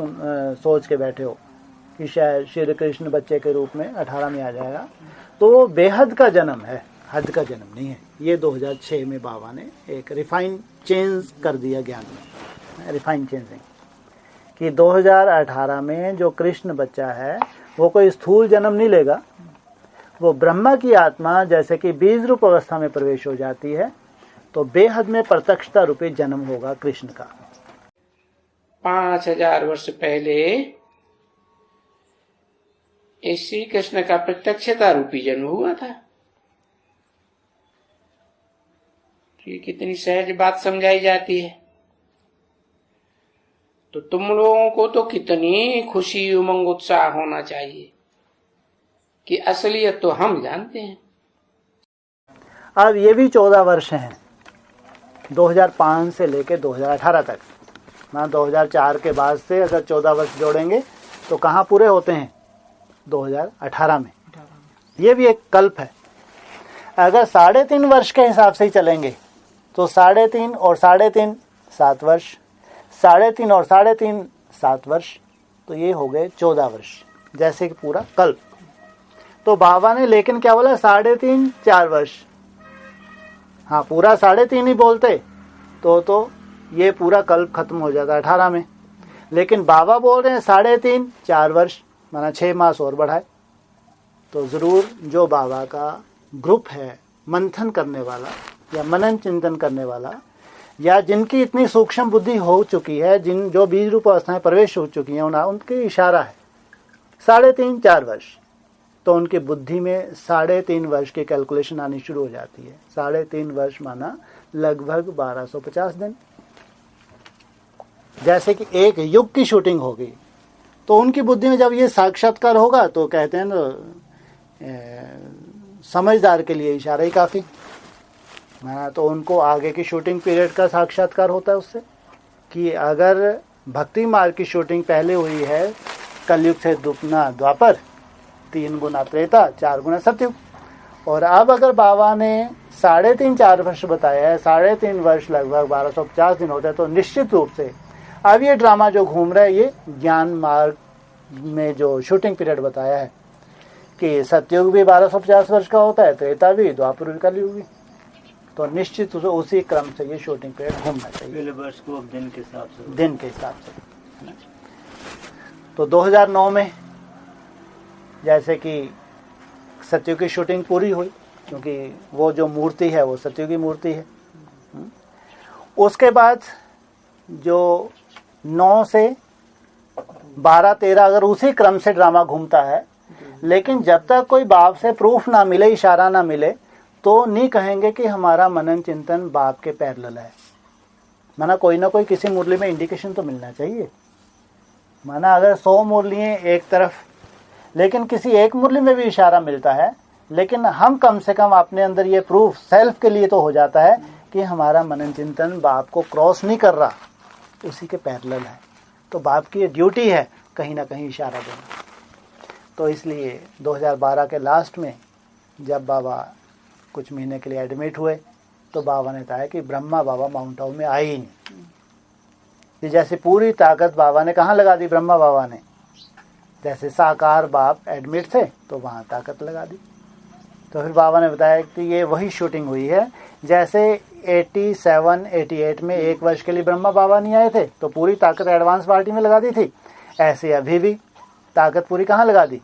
सोच के बैठे हो कि शायद श्री कृष्ण बच्चे के रूप में 18 में आ जाएगा। तो वो बेहद का जन्म है, हद का जन्म नहीं है। ये 2006 में बाबा ने एक रिफाइन चेंज कर दिया ज्ञान में, रिफाइन चेंजिंग, कि 2018 में जो कृष्ण बच्चा है वो कोई स्थूल जन्म नहीं लेगा, वो ब्रह्मा की आत्मा जैसे कि बीज रूप अवस्था में प्रवेश हो जाती है तो बेहद में प्रत्यक्षता रूपी जन्म होगा कृष्ण का। 5000 वर्ष पहले इस श्री कृष्ण का प्रत्यक्षता रूपी जन्म हुआ था। ये कितनी सहज बात समझाई जाती है। तो तुम लोगों को तो कितनी खुशी उमंग उत्साह होना चाहिए कि असलियत तो हम जानते हैं। अब ये भी 14 वर्ष हैं, 2005 से लेकर 2018 तक। ना 2004 के बाद से अगर 14 वर्ष जोड़ेंगे तो कहाँ पूरे होते हैं? 2018 में। ये भी एक कल्प है। अगर 3.5 वर्ष के हिसाब से ही चलेंगे तो 3.5 और 3.5 7 वर्ष, 3.5 और 3.5 7 वर्ष, तो ये हो गए 14 वर्ष, जैसे कि पूरा कल्प। तो बाबा ने लेकिन क्या बोला? 3.5 4 वर्ष। हाँ, पूरा 3.5 ही बोलते तो ये पूरा कल्प खत्म हो जाता 18 में। लेकिन बाबा बोल रहे हैं 3.5 4 वर्ष, माना 6 मास और बढ़ाए। तो जरूर जो बाबा का ग्रुप है मंथन करने वाला या मनन चिंतन करने वाला, या जिनकी इतनी सूक्ष्म बुद्धि हो चुकी है, जो बीज रूप अवस्थाएं प्रवेश हो चुकी हैं, उनके इशारा है 3.5 4 वर्ष। तो उनकी बुद्धि में 3.5 वर्ष की कैलकुलेशन आनी शुरू हो जाती है। 3.5 वर्ष माना लगभग 1250 दिन। जैसे कि एक युग की शूटिंग हो गई, तो उनकी बुद्धि में जब ये साक्षात्कार होगा तो कहते हैं ना, समझदार के लिए इशारा ही काफी। तो उनको आगे की शूटिंग पीरियड का साक्षात्कार होता है उससे, कि अगर भक्ति मार्ग की शूटिंग पहले हुई है कलयुग से दुगना द्वापर, 3 गुना त्रेता, 4 गुना सतयुग, और अब अगर बाबा ने 3.5 4 वर्ष बताया है, 3.5 वर्ष लगभग 1250 दिन होते हैं, तो निश्चित रूप से अब ये ड्रामा जो घूम रहा है, ये ज्ञान मार्ग में जो शूटिंग पीरियड बताया है कि सतयुग भी 1250 वर्ष का होता है, त्रेता भी, द्वापर भी, कलयुग भी, तो निश्चित रूप से उसी क्रम से ये शूटिंग पीरियड घूमना चाहिए। पहले वर्ष को अब दिन के हिसाब से है ना। तो 2009 में जैसे कि सतयुग की शूटिंग पूरी हुई, क्योंकि वो जो मूर्ति है वो सतयुग की मूर्ति है। उसके बाद जो 9 से 12 13 अगर उसी क्रम से ड्रामा घूमता है, लेकिन जब तक कोई बाप से प्रूफ ना मिले, इशारा ना मिले, तो नहीं कहेंगे कि हमारा मनन चिंतन बाप के पैरेलल है। माना कोई ना कोई किसी मुरली में इंडिकेशन तो मिलना चाहिए। माना अगर 100 मुरली एक तरफ, लेकिन किसी एक मुरली में भी इशारा मिलता है, लेकिन हम कम से कम अपने अंदर ये प्रूफ सेल्फ के लिए तो हो जाता है कि हमारा मनन चिंतन बाप को क्रॉस नहीं कर रहा, उसी के पैरेलल है। तो बाप की ड्यूटी है कहीं ना कहीं इशारा देना। तो इसलिए 2012 के लास्ट में जब बाबा कुछ महीने के लिए एडमिट हुए, तो बाबा ने बताया कि ब्रह्मा बाबा माउंट आबू में आए ही नहीं। जैसे पूरी ताकत बाबा ने कहाँ लगा दी? ब्रह्मा बाबा ने, जैसे साकार बाप एडमिट थे तो वहाँ ताकत लगा दी। तो फिर बाबा ने बताया कि ये वही शूटिंग हुई है, जैसे 87 88 में 1 वर्ष के लिए ब्रह्मा बाबा नहीं आए थे तो पूरी ताकत एडवांस पार्टी में लगा दी थी, ऐसे अभी भी ताकत पूरी कहाँ लगा दी?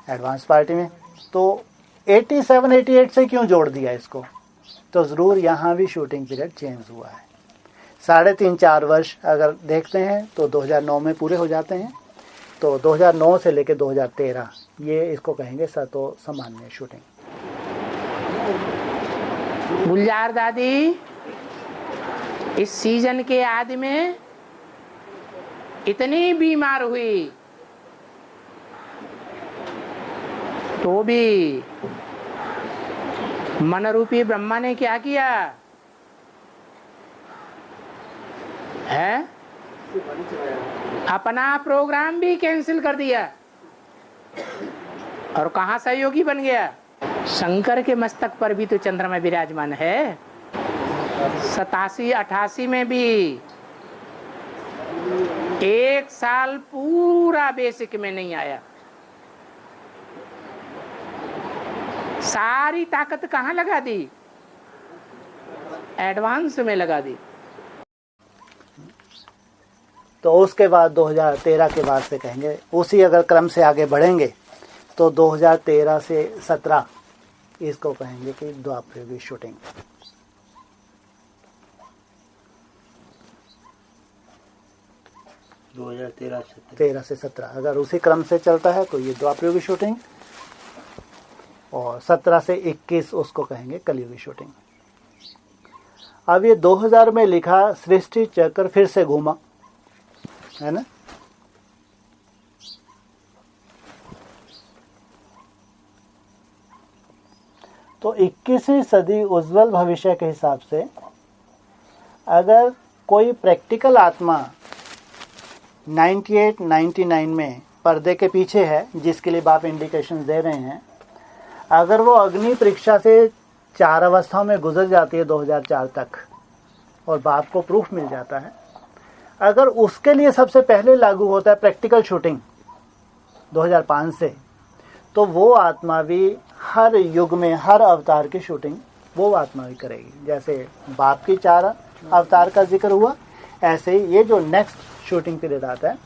एडवांस पार्टी में। तो 87 88 से क्यों जोड़ दिया इसको? तो ज़रूर यहाँ भी शूटिंग पीरियड चेंज हुआ है। 3.5 4 वर्ष अगर देखते हैं तो 2009 में पूरे हो जाते हैं, तो 2009 से लेकर 2013 ये इसको कहेंगे सतो सामान्य शूटिंग। गुलजार दादी इस सीजन के आदि में इतनी बीमार हुई तो भी मन रूपी ब्रह्मा ने क्या किया है? अपना प्रोग्राम भी कैंसिल कर दिया और कहाँ सहयोगी बन गया? शंकर के मस्तक पर भी तो चंद्रमा विराजमान है। 87-88 में भी 1 साल पूरा बेसिक में नहीं आया। सारी ताकत कहाँ लगा दी? एडवांस में लगा दी। तो उसके बाद 2013 के बाद से कहेंगे, उसी अगर क्रम से आगे बढ़ेंगे तो 2013 से 17 इसको कहेंगे कि द्वापरयुगी शूटिंग। तेरह से 17 अगर उसी क्रम से चलता है तो ये द्वापरयुगी शूटिंग, और 17 से 21 उसको कहेंगे कलयुगी शूटिंग। अब ये 2000 में लिखा सृष्टि चक्र फिर से घूमा, है ना? तो 21वीं सदी उज्जवल भविष्य के हिसाब से अगर कोई प्रैक्टिकल आत्मा 98-99 में पर्दे के पीछे है, जिसके लिए बाप इंडिकेशन दे रहे हैं, अगर वो अग्नि परीक्षा से 4 अवस्थाओं में गुजर जाती है 2004 तक और बाप को प्रूफ मिल जाता है, अगर उसके लिए सबसे पहले लागू होता है प्रैक्टिकल शूटिंग 2005 से, तो वो आत्मा भी हर युग में हर अवतार की शूटिंग वो आत्मा भी करेगी। जैसे बाप की 4 अवतार का जिक्र हुआ, ऐसे ही ये जो नेक्स्ट शूटिंग पीरियड आता है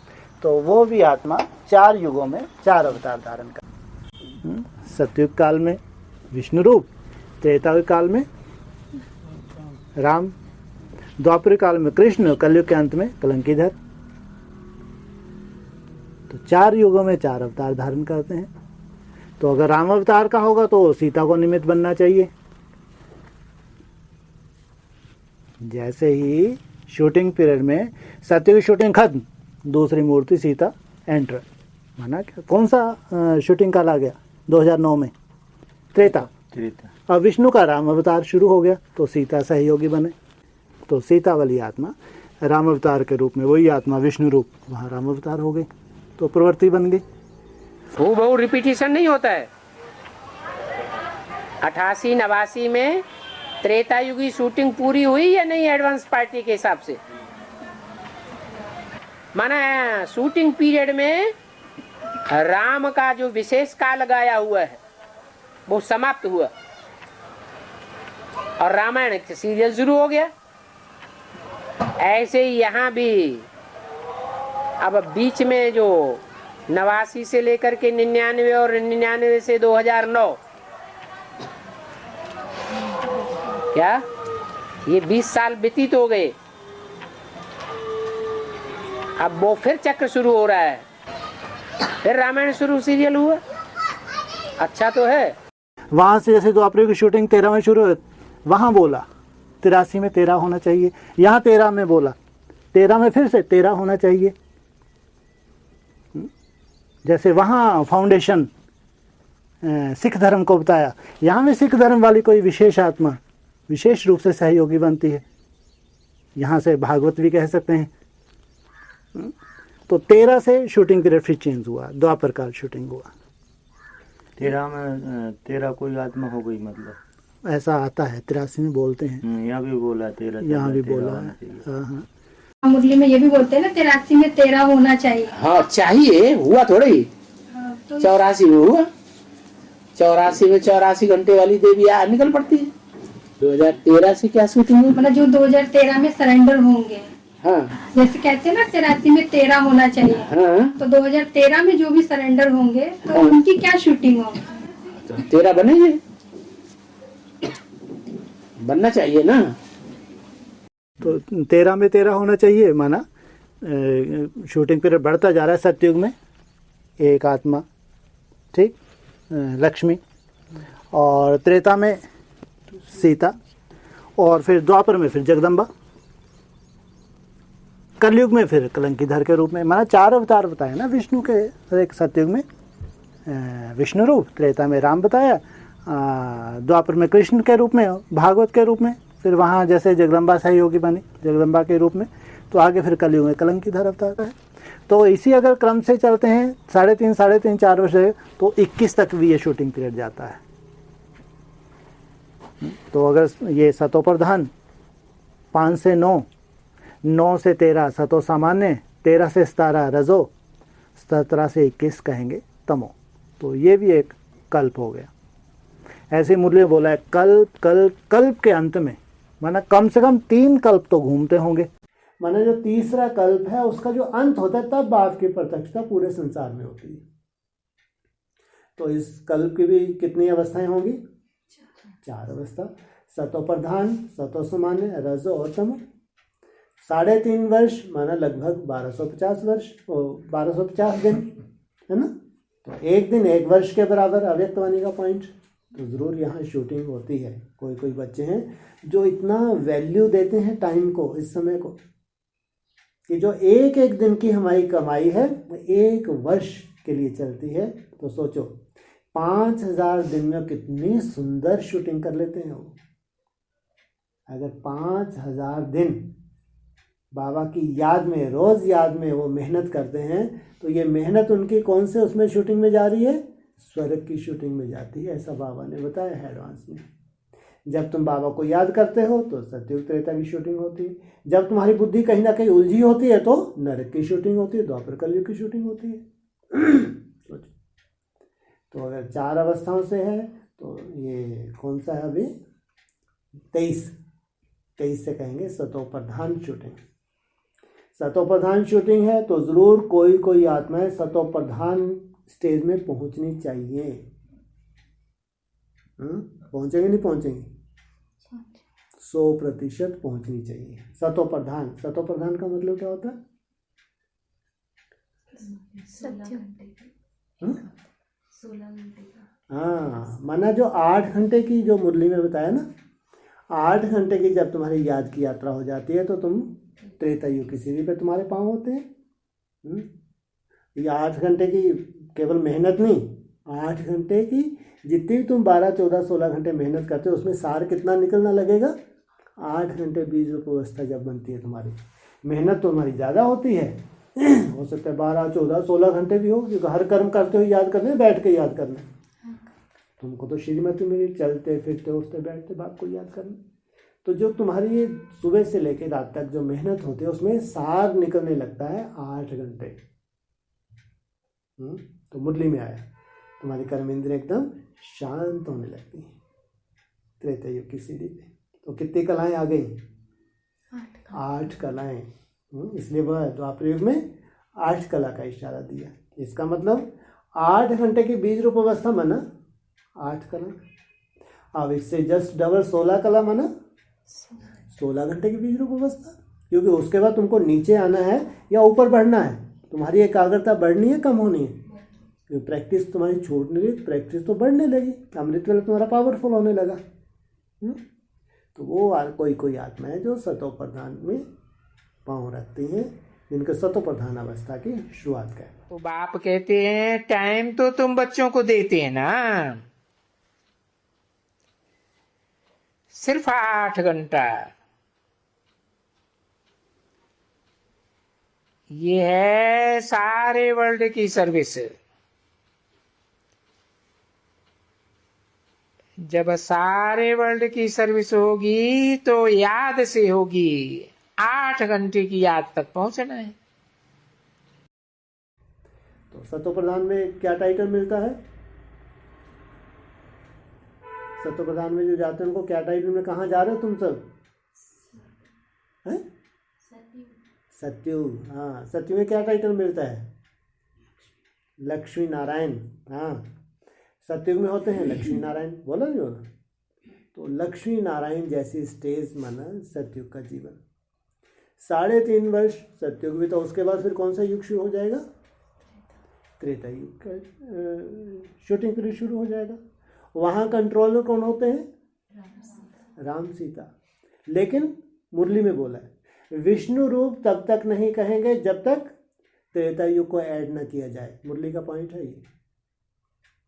तो वो भी आत्मा 4 युगों में 4 अवतार धारण कर। सतयुग काल में विष्णु रूप, त्रेता काल में राम, द्वापर काल में कृष्ण, कलयुग के अंत में कलंकीधर। तो 4 युगों में 4 अवतार धारण करते हैं। तो अगर राम अवतार का होगा तो सीता को निमित्त बनना चाहिए। जैसे ही शूटिंग पीरियड में सत्युग शूटिंग खत्म, दूसरी मूर्ति सीता एंटर, माना क्या? कौन सा शूटिंग काल आ गया? 2009 में त्रेता। अब विष्णु का राम अवतार शुरू हो गया तो सीता सहयोगी बने, तो सीता वाली आत्मा राम अवतार के रूप में, वही आत्मा विष्णु रूप वहाँ राम अवतार हो गई, तो प्रवृत्ति बन गई। वो बहुत रिपीटिशन नहीं होता है। 88-89 में त्रेता युगी शूटिंग पूरी हुई या नहीं एडवांस पार्टी के हिसाब से? माना शूटिंग पीरियड में राम का जो विशेष काल लगाया हुआ है वो समाप्त हुआ और रामायण सीरियल शुरू हो गया। ऐसे ही यहाँ भी अब बीच में जो 89 से लेकर के 99 और 99 से 2009, क्या ये 20 साल व्यतीत हो गए। अब वो फिर चक्र शुरू हो रहा है, फिर रामायण शुरू सीरियल हुआ। अच्छा तो है। वहां से जैसे द्वापर की शूटिंग 13 में शुरू हुई, वहां बोला 83 में 13 होना चाहिए, यहाँ 13 में बोला, 13 में फिर से 13 होना चाहिए। जैसे वहाँ फाउंडेशन सिख धर्म को बताया, यहाँ भी सिख धर्म वाली कोई विशेष आत्मा विशेष रूप से सहयोगी बनती है। यहाँ से भागवत भी कह सकते हैं। तो 13 से शूटिंग पीरियड फिर चेंज हुआ, द्वापर काल शूटिंग हुआ। 13 में 13 कोई आत्मा हो गई, मतलब ऐसा आता है 83 में बोलते हैं। यहाँ भी बोला 13, यहाँ भी बोला है। हाँ। मुरली में ये भी बोलते हैं ना 83 में 13 होना चाहिए। हाँ चाहिए, हुआ थोड़ा ही। 84 में हुआ, 84 में 84 घंटे वाली देवी निकल पड़ती है। 2013 से क्या शूटिंग हुई? मतलब जो 2013 में सरेंडर होंगे, हाँ जैसे कहते हैं ना 83 में 13 होना चाहिए, हाँ, तो 2013 में जो भी सरेंडर होंगे तो उनकी क्या शूटिंग होगी? तो 13 बनेंगे, बनना चाहिए ना। तो 13 में 13 होना चाहिए, माना शूटिंग पीरियड बढ़ता जा रहा है सतयुग में, एक आत्मा, ठीक, लक्ष्मी, और त्रेता में सीता, और फिर द्वापर में फिर जगदम्बा, कलयुग में फिर कलंकीधर के रूप में। माना 4 अवतार बताए ना विष्णु के। एक सतयुग में विष्णु रूप, त्रेता में राम बताया, द्वापर में कृष्ण के रूप में, भागवत के रूप में, फिर वहाँ जैसे जगदम्बा सहयोगी बनी जगदम्बा के रूप में, तो आगे फिर कलयुग में कलंकीधर अवतार है। तो इसी अगर क्रम से चलते हैं 3.5 4 वर्ष तो 21 तक भी ये शूटिंग पीरियड जाता है। तो अगर ये सतो प्रधान 5 से 9, 9 से 13 सतो सामान्य, 13 से 17 रजो, 17 से 21 कहेंगे तमो। तो ये भी एक कल्प हो गया। ऐसे मुरली बोला है कल्प कल्प कल्प के अंत में, माना कम से कम 3 कल्प तो घूमते होंगे। माना जो तीसरा कल्प है उसका जो अंत होता है तब आपकी प्रत्यक्षता पूरे संसार में होती है। तो इस कल्प की भी कितनी अवस्थाएं होंगी? 4 अवस्था, सतो प्रधान, सतो सामान्य, रजो और तमो। 3.5 वर्ष माना लगभग 1250 वर्ष, 1250 दिन, है ना। तो एक दिन 1 वर्ष के बराबर अव्यक्तवाणी का पॉइंट। तो ज़रूर यहाँ शूटिंग होती है। कोई बच्चे हैं जो इतना वैल्यू देते हैं टाइम को, इस समय को, कि जो एक एक दिन की हमारी कमाई है वो 1 वर्ष के लिए चलती है। तो सोचो 5000 दिन में कितनी सुंदर शूटिंग कर लेते हैं वो। अगर 5000 दिन बाबा की याद में, रोज़ याद में वो मेहनत करते हैं, तो ये मेहनत उनकी कौन से उसमें शूटिंग में जा रही है? स्वर्ग की शूटिंग में जाती है। ऐसा बाबा ने बताया है एडवांस में। जब तुम बाबा को याद करते हो तो सतयुग त्रेता की शूटिंग होती है। जब तुम्हारी बुद्धि कहीं ना कहीं उलझी होती है तो नरक की शूटिंग होती है, द्वापर कलयुग की शूटिंग होती है। तो अगर 4 अवस्थाओं से है तो ये कौन सा है अभी? 23 से कहेंगे सतो प्रधान शूटिंग। सतो प्रधान शूटिंग है तो ज़रूर कोई आत्माएं सतो प्रधान स्टेज में पहुंचनी चाहिए। पहुंचेंगे नहीं पहुंचेंगे? 100% पहुंचनी चाहिए। सतो प्रधान का मतलब क्या होता है? हाँ, माना जो 8 घंटे की जो मुरली में बताया ना, 8 घंटे की जब तुम्हारी याद की यात्रा हो जाती है तो तुम त्रेता युग की सीढ़ी पे तुम्हारे पाँव होते हैं। ये 8 घंटे की केवल मेहनत नहीं, 8 घंटे की जितनी भी तुम 12, 14, 16 घंटे मेहनत करते हो उसमें सार कितना निकलना लगेगा? 8 घंटे बीज रूप अवस्था जब बनती है तुम्हारी, मेहनत तो तुम्हारी ज़्यादा होती है। हो सकता है 12, 14, 16 घंटे भी हो, क्योंकि हर कर्म करते हो याद करने, बैठ के याद करना। तुमको तो श्रीमती मेरी चलते फिरते उठते बैठते बाप को याद करना। तो जो तुम्हारी ये सुबह से लेकर रात तक जो मेहनत होती है उसमें सार निकलने लगता है 8 घंटे। तो मुरली में आया तुम्हारी कर्म इंद्रिय एकदम शांत होने लगती है त्रेता युग की सीढ़ी पे। तो कितनी कलाएं आ गई? 8 कलाएं। इसलिए वह द्वापर युग में 8 कला का इशारा दिया। इसका मतलब 8 घंटे की बीज रूप अवस्था माना 8 कला। अब इससे जस्ट डबल 16 कला माना 16 घंटे की बीज रूप अवस्था। क्योंकि उसके बाद तुमको नीचे आना है या ऊपर बढ़ना है, तुम्हारी एकाग्रता बढ़नी है कम होनी है? क्योंकि प्रैक्टिस तुम्हारी छूट नहीं रही, प्रैक्टिस तो बढ़ने लगी, अमृत वेला तुम्हारा पावरफुल होने लगा। तो वो कोई आत्मा है जो सतो प्रधान में पाँव रखती हैं, जिनके सतो प्रधान अवस्था की शुरुआत का। तो बाप कहते हैं टाइम तो तुम बच्चों को देते हैं ना, सिर्फ 8 घंटा। ये है सारे वर्ल्ड की सर्विस। जब सारे वर्ल्ड की सर्विस होगी तो याद से होगी, 8 घंटे की याद तक पहुंचना है। तो सतो प्रधान में क्या टाइटल मिलता है? सतो प्रधान में जो जाते हैं उनको क्या टाइटल में, कहाँ जा रहे हो तुम सब? हैं? सत्युग। हाँ, सत्युग में क्या टाइटल मिलता है? लक्ष्मी नारायण। हाँ, सत्युग में होते हैं लक्ष्मी नारायण, बोला नहीं होना। तो लक्ष्मी नारायण जैसी स्टेज माना सत्युग का जीवन। 3.5 वर्ष सत्युग भी, तो उसके बाद फिर कौन सा युग शुरू हो जाएगा? त्रेता युग का शूटिंग पीरियड शुरू हो जाएगा। वहाँ कंट्रोलर कौन होते हैं? राम सीता। लेकिन मुरली में बोला है विष्णु रूप तब तक नहीं कहेंगे जब तक त्रेता युग को ऐड न किया जाए। मुरली का पॉइंट है ये।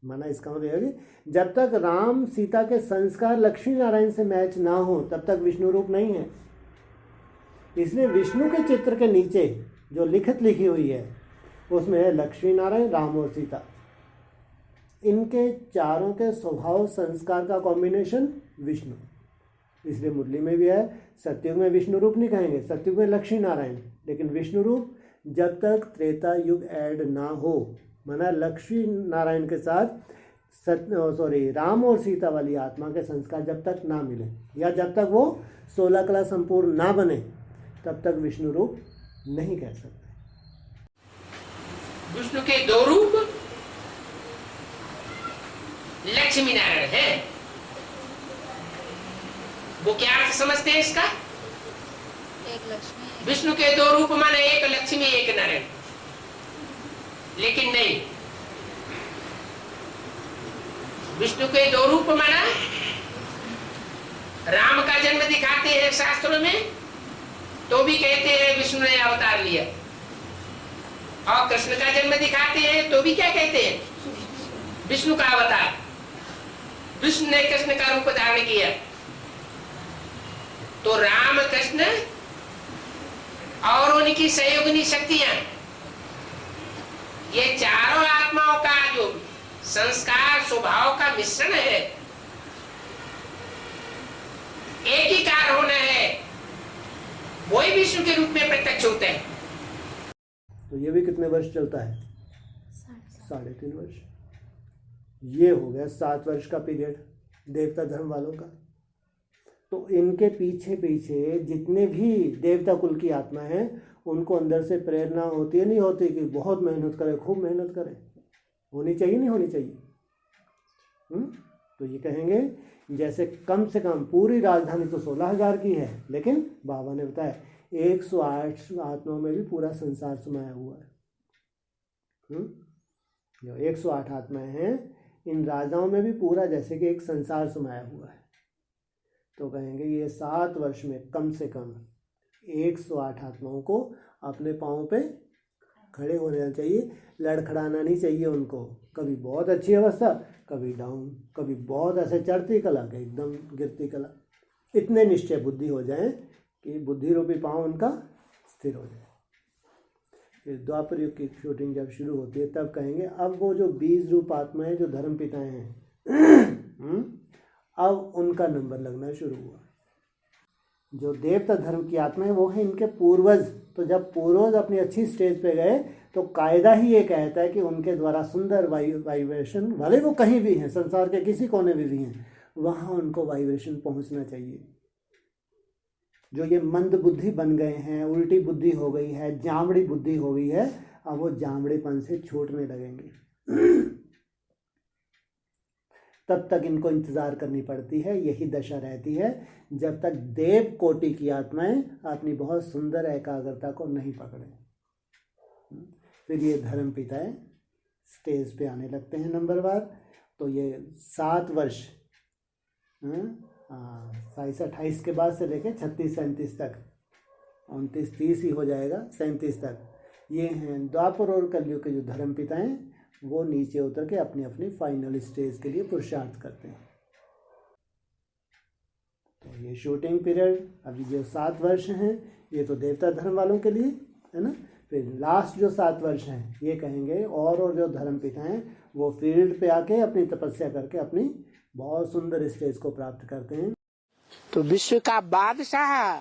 माना इसका मतलब है कि जब तक राम सीता के संस्कार लक्ष्मी नारायण से मैच ना हो तब तक विष्णु रूप नहीं है। इसलिए विष्णु के चित्र के नीचे जो लिखत लिखी हुई है उसमें है लक्ष्मी नारायण, राम और सीता। इनके चारों के स्वभाव संस्कार का कॉम्बिनेशन विष्णु। इसलिए मुरली में भी है सतयुग में विष्णु रूप नहीं कहेंगे, सतयुग में लक्ष्मी नारायण, लेकिन विष्णु रूप जब तक त्रेता युग ऐड ना हो। माना लक्ष्मी नारायण के साथ राम और सीता वाली आत्मा के संस्कार जब तक ना मिले या जब तक वो 16 कला संपूर्ण ना बने तब तक विष्णु रूप नहीं कह सकते। विष्णु के दो रूप लक्ष्मी नारायण है। वो क्या अर्थ समझते हैं इसका? एक लक्ष्मी, विष्णु के दो रूप माने एक लक्ष्मी एक नारायण। लेकिन नहीं, विष्णु के दो रूप माना राम का जन्म दिखाते हैं शास्त्रों में तो भी कहते हैं विष्णु ने अवतार लिया, और कृष्ण का जन्म दिखाते हैं तो भी क्या कहते हैं? विष्णु का अवतार। विष्णु ने कृष्ण का रूप धारण किया। तो राम कृष्ण और उनकी सहयोगिनी शक्तियां, ये चारों आत्माओं का जो संस्कार स्वभाव का मिश्रण है, एक ही कार होना है, वही विष्णु के रूप में प्रत्यक्ष होते हैं। तो ये भी कितने वर्ष चलता है? 3.5 वर्ष। ये हो गया 7 वर्ष का पीरियड देवता धर्म वालों का। तो इनके पीछे पीछे जितने भी देवता कुल की आत्मा है उनको अंदर से प्रेरणा होती है, नहीं होती कि बहुत मेहनत करें, खूब मेहनत करें? होनी चाहिए, नहीं होनी चाहिए? तो ये कहेंगे जैसे कम से कम पूरी राजधानी तो 16,000 की है, लेकिन बाबा ने बताया 108 आत्माओं में भी पूरा संसार समाया हुआ है। जो 108 आत्माएं हैं इन राजाओं में भी पूरा जैसे कि एक संसार समाया हुआ है। तो कहेंगे ये 7 वर्ष में कम से कम 108 आत्माओं को अपने पाँव पे खड़े होना चाहिए, लड़खड़ाना नहीं चाहिए उनको। कभी बहुत अच्छी अवस्था, कभी डाउन, कभी बहुत ऐसे चढ़ती कला के एकदम गिरती कला। इतने निश्चय बुद्धि हो जाए कि बुद्धि रूपी पाँव उनका स्थिर हो जाए। फिर द्वापर युग की शूटिंग जब शुरू होती है तब कहेंगे अब वो जो 20 रूप आत्माएं जो धर्म पिताएं हैं अब उनका नंबर लगना शुरू हुआ। जो देवता धर्म की आत्मा है वो है इनके पूर्वज। तो जब पूर्वज अपनी अच्छी स्टेज पे गए तो कायदा ही ये कहता है कि उनके द्वारा सुंदर वाइब्रेशन वाले वो कहीं भी हैं, संसार के किसी कोने में भी हैं, वहाँ उनको वाइब्रेशन पहुँचना चाहिए। जो ये मंद बुद्धि बन गए हैं, उल्टी बुद्धि हो गई है, जामड़ी बुद्धि हो गई है, अब वो जामड़ेपन से छूटने लगेंगे। तब तक इनको इंतजार करनी पड़ती है, यही दशा रहती है जब तक देव कोटि की आत्माएं अपनी बहुत सुंदर एकाग्रता को नहीं पकड़े। फिर ये धर्म पिताएं स्टेज पे आने लगते हैं नंबरवार। तो ये 7 वर्ष 27-28 के बाद से लेके 36-37 तक, 29-30 ही हो जाएगा, 37 तक ये हैं द्वापर और कलयुग के जो धर्म पिता हैं वो नीचे उतर के अपनी अपनी फाइनल स्टेज के लिए पुरुषार्थ करते हैं। तो ये शूटिंग पीरियड अभी जो 7 वर्ष हैं ये तो देवता धर्म वालों के लिए है ना। फिर लास्ट जो 7 वर्ष हैं ये कहेंगे और जो धर्म पिता हैं वो फील्ड पे आके अपनी तपस्या करके अपनी बहुत सुंदर स्टेज को प्राप्त करते हैं। तो विश्व का बादशाह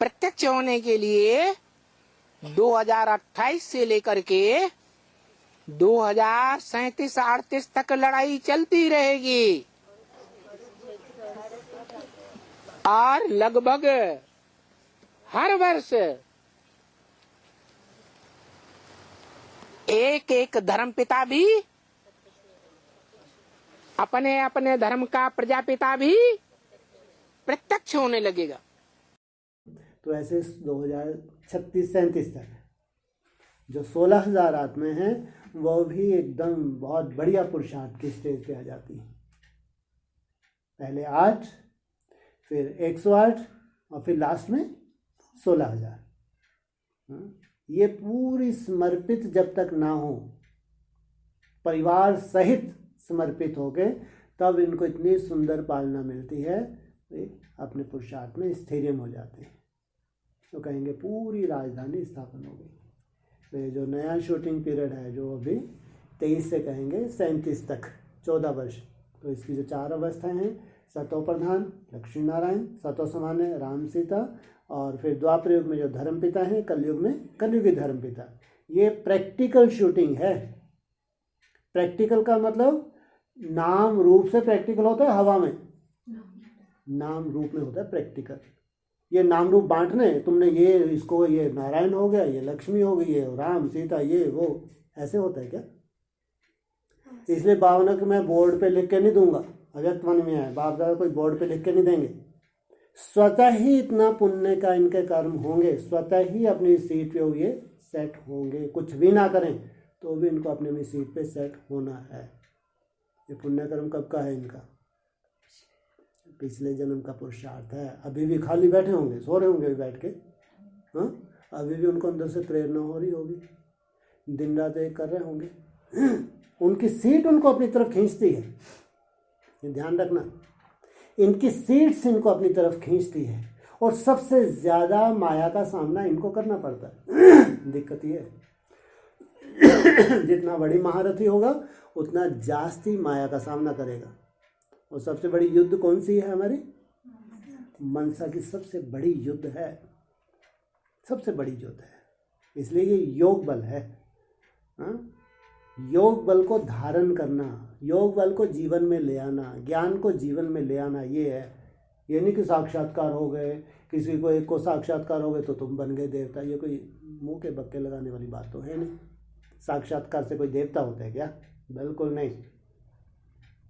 प्रत्यक्ष होने के लिए 2028 से लेकर के 2037-38 तक लड़ाई चलती रहेगी और लगभग हर वर्ष एक एक धर्मपिता भी अपने अपने धर्म का प्रजापिता भी प्रत्यक्ष होने लगेगा। तो ऐसे 2036-37 तक जो 16,000 आत्माएं हैं वो भी एकदम बहुत बढ़िया पुरुषार्थ की स्टेज पे आ जाती हैं। पहले 8, फिर 108 और फिर लास्ट में 16,000। ये पूरी समर्पित जब तक ना हो, परिवार सहित समर्पित हो गए, तब इनको इतनी सुंदर पालना मिलती है, अपने पुरुषार्थ में स्थैर्य हो जाते हैं। तो कहेंगे पूरी राजधानी स्थापन हो गई। तो ये जो नया शूटिंग पीरियड है, जो अभी 23 से कहेंगे 37 तक 14 वर्ष, तो इसकी जो 4 अवस्थाएं हैं, सतो प्रधान लक्ष्मी नारायण, सतो सामान्य राम सीता, और फिर द्वापर युग में जो धर्मपिता हैं, कलयुग में कलयुगी धर्मपिता। ये प्रैक्टिकल शूटिंग है। प्रैक्टिकल का मतलब नाम रूप से प्रैक्टिकल होता है, हवा में नाम रूप में होता है प्रैक्टिकल। ये नाम रूप बांटने, तुमने ये इसको, ये नारायण हो गया, ये लक्ष्मी हो गई, ये राम सीता, ये वो, ऐसे होता है क्या? इसलिए बावनक मैं बोर्ड पे लिख के नहीं दूंगा, अव्यक्त मन में है, बाप दादा कोई बोर्ड पे लिख के नहीं देंगे। स्वतः ही इतना पुण्य का इनके कर्म होंगे, स्वतः ही अपनी सीट पे ये सेट होंगे। कुछ भी ना करें तो भी इनको अपनी सीट पे सेट होना है। ये पुण्य कर्म कब का है इनका? पिछले जन्म का पुरुषार्थ है। अभी भी खाली बैठे होंगे, सो रहे होंगे बैठ के, हाँ, अभी भी उनको अंदर से प्रेरणा हो रही होगी, दिन रात एक कर रहे होंगे। उनकी सीट उनको अपनी तरफ खींचती है, ये ध्यान रखना। इनकी सीट्स इनको अपनी तरफ खींचती है, और सबसे ज्यादा माया का सामना इनको करना पड़ता है। दिक्कत ये है, जितना बड़ी महारथी होगा उतना जास्ती माया का सामना करेगा। और सबसे बड़ी युद्ध कौन सी है हमारी? मनसा की सबसे बड़ी युद्ध है, सबसे बड़ी युद्ध है। इसलिए ये योग बल है। योग बल को धारण करना, योग बल को जीवन में ले आना, ज्ञान को जीवन में ले आना, ये है। ये नहीं कि साक्षात्कार हो गए, किसी को एक को साक्षात्कार हो गए तो तुम बन गए देवता। ये कोई मुंह के बक्के लगाने वाली बात तो है नहीं। साक्षात्कार से कोई देवता होता है क्या? बिल्कुल नहीं।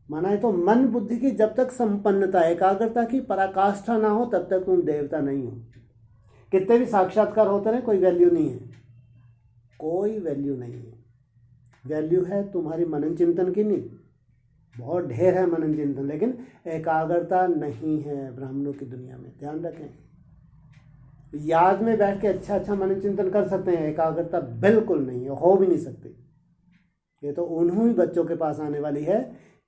माना है तो मन बुद्धि की जब तक संपन्नता, एकाग्रता की पराकाष्ठा ना हो, तब तक तुम देवता नहीं हो। कितने भी साक्षात्कार होते रहे, कोई वैल्यू नहीं है, कोई वैल्यू नहीं है। वैल्यू है तुम्हारी मनन चिंतन की, नहीं, बहुत ढेर है मनन चिंतन, लेकिन एकाग्रता नहीं है ब्राह्मणों की दुनिया में। ध्यान रखें, याद में बैठ के अच्छा मनन चिंतन कर सकते हैं, एकाग्रता बिल्कुल नहीं है, हो भी नहीं सकती। ये तो उन्हीं बच्चों के पास आने वाली है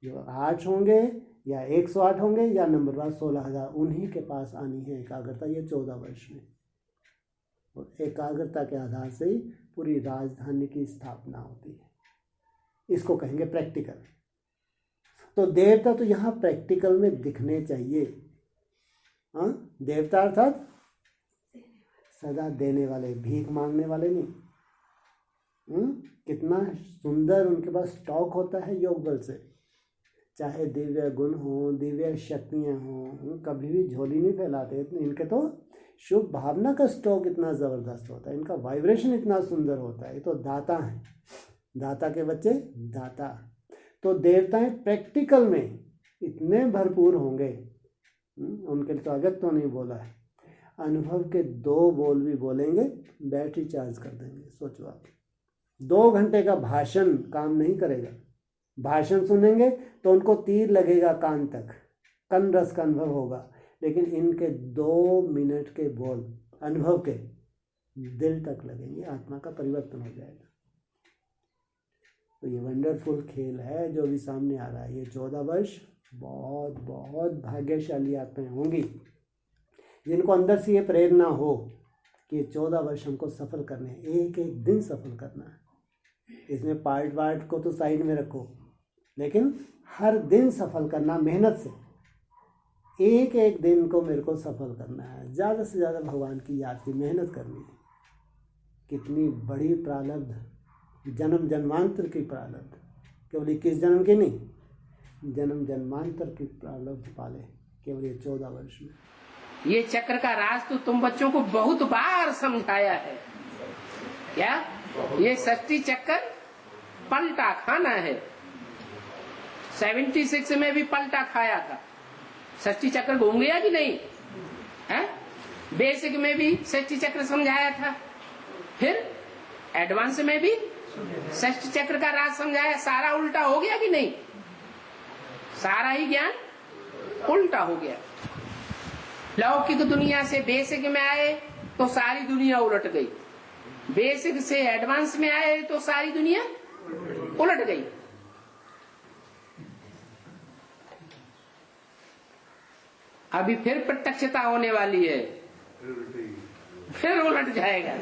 जो 8 होंगे या 108 होंगे या नंबरवार 16,000, उन्हीं के पास आनी है एकाग्रता, ये 14 वर्ष में। और एकाग्रता के आधार से ही पूरी राजधानी की स्थापना होती है। इसको कहेंगे प्रैक्टिकल। तो देवता तो यहाँ प्रैक्टिकल में दिखने चाहिए। हाँ, देवता अर्थात सदा देने वाले, भीख मांगने वाले नहीं। कितना सुंदर उनके पास स्टॉक होता है योग बल से, चाहे दिव्य गुण हो, दिव्य शक्तियाँ हों, कभी भी झोली नहीं फैलाते। इनके तो शुभ भावना का स्टॉक इतना ज़बरदस्त होता है, इनका वाइब्रेशन इतना सुंदर होता है। ये तो दाता हैं, दाता के बच्चे दाता। तो देवताएं प्रैक्टिकल में इतने भरपूर होंगे, उनके लिए तो अव्यक्त तो नहीं बोला है, अनुभव के 2 बोल भी बोलेंगे, बैटरी चार्ज कर देंगे। सोचो आप, 2 घंटे का भाषण काम नहीं करेगा। भाषण सुनेंगे तो उनको तीर लगेगा कान तक, कन रस का अनुभव होगा, लेकिन इनके 2 मिनट के बोल अनुभव के दिल तक लगेंगे, आत्मा का परिवर्तन हो जाएगा। तो ये वंडरफुल खेल है जो भी सामने आ रहा है। ये 14 वर्ष बहुत बहुत भाग्यशाली आत्माएं होंगी जिनको अंदर से ये प्रेरणा हो कि ये 14 वर्ष हमको सफल करने हैं, एक एक दिन सफल करना है। इसमें पार्ट वार्ट को तो साइड में रखो, लेकिन हर दिन सफल करना, मेहनत से एक एक दिन को मेरे को सफल करना है। ज़्यादा से ज़्यादा भगवान की याद की मेहनत करनी है। कितनी बड़ी प्रारब्ध, जन्म जन्मांतर की प्रारब्ध, केवल 21 जन्म की नहीं, जन्म जन्मांतर की प्रारब्ध पाले केवल ये 14 वर्ष में। ये चक्र का राज तो तुम बच्चों को बहुत बार समझाया है। क्या ये षष्ठी चक्कर पलटा खाना है? 76 में भी पलटा खाया था। षष्ठी चक्र घूम गया कि नहीं है? बेसिक में भी षष्ठी चक्र समझाया था। फिर एडवांस में भी षष्ठ चक्र का राज समझाया, सारा उल्टा हो गया कि नहीं? सारा ही ज्ञान उल्टा हो गया। लौकिक दुनिया से बेसिक में आए तो सारी दुनिया उलट गई, बेसिक से एडवांस में आए तो सारी दुनिया उलट गई। अभी फिर प्रत्यक्षता होने वाली है, फिर उलट जाएगा।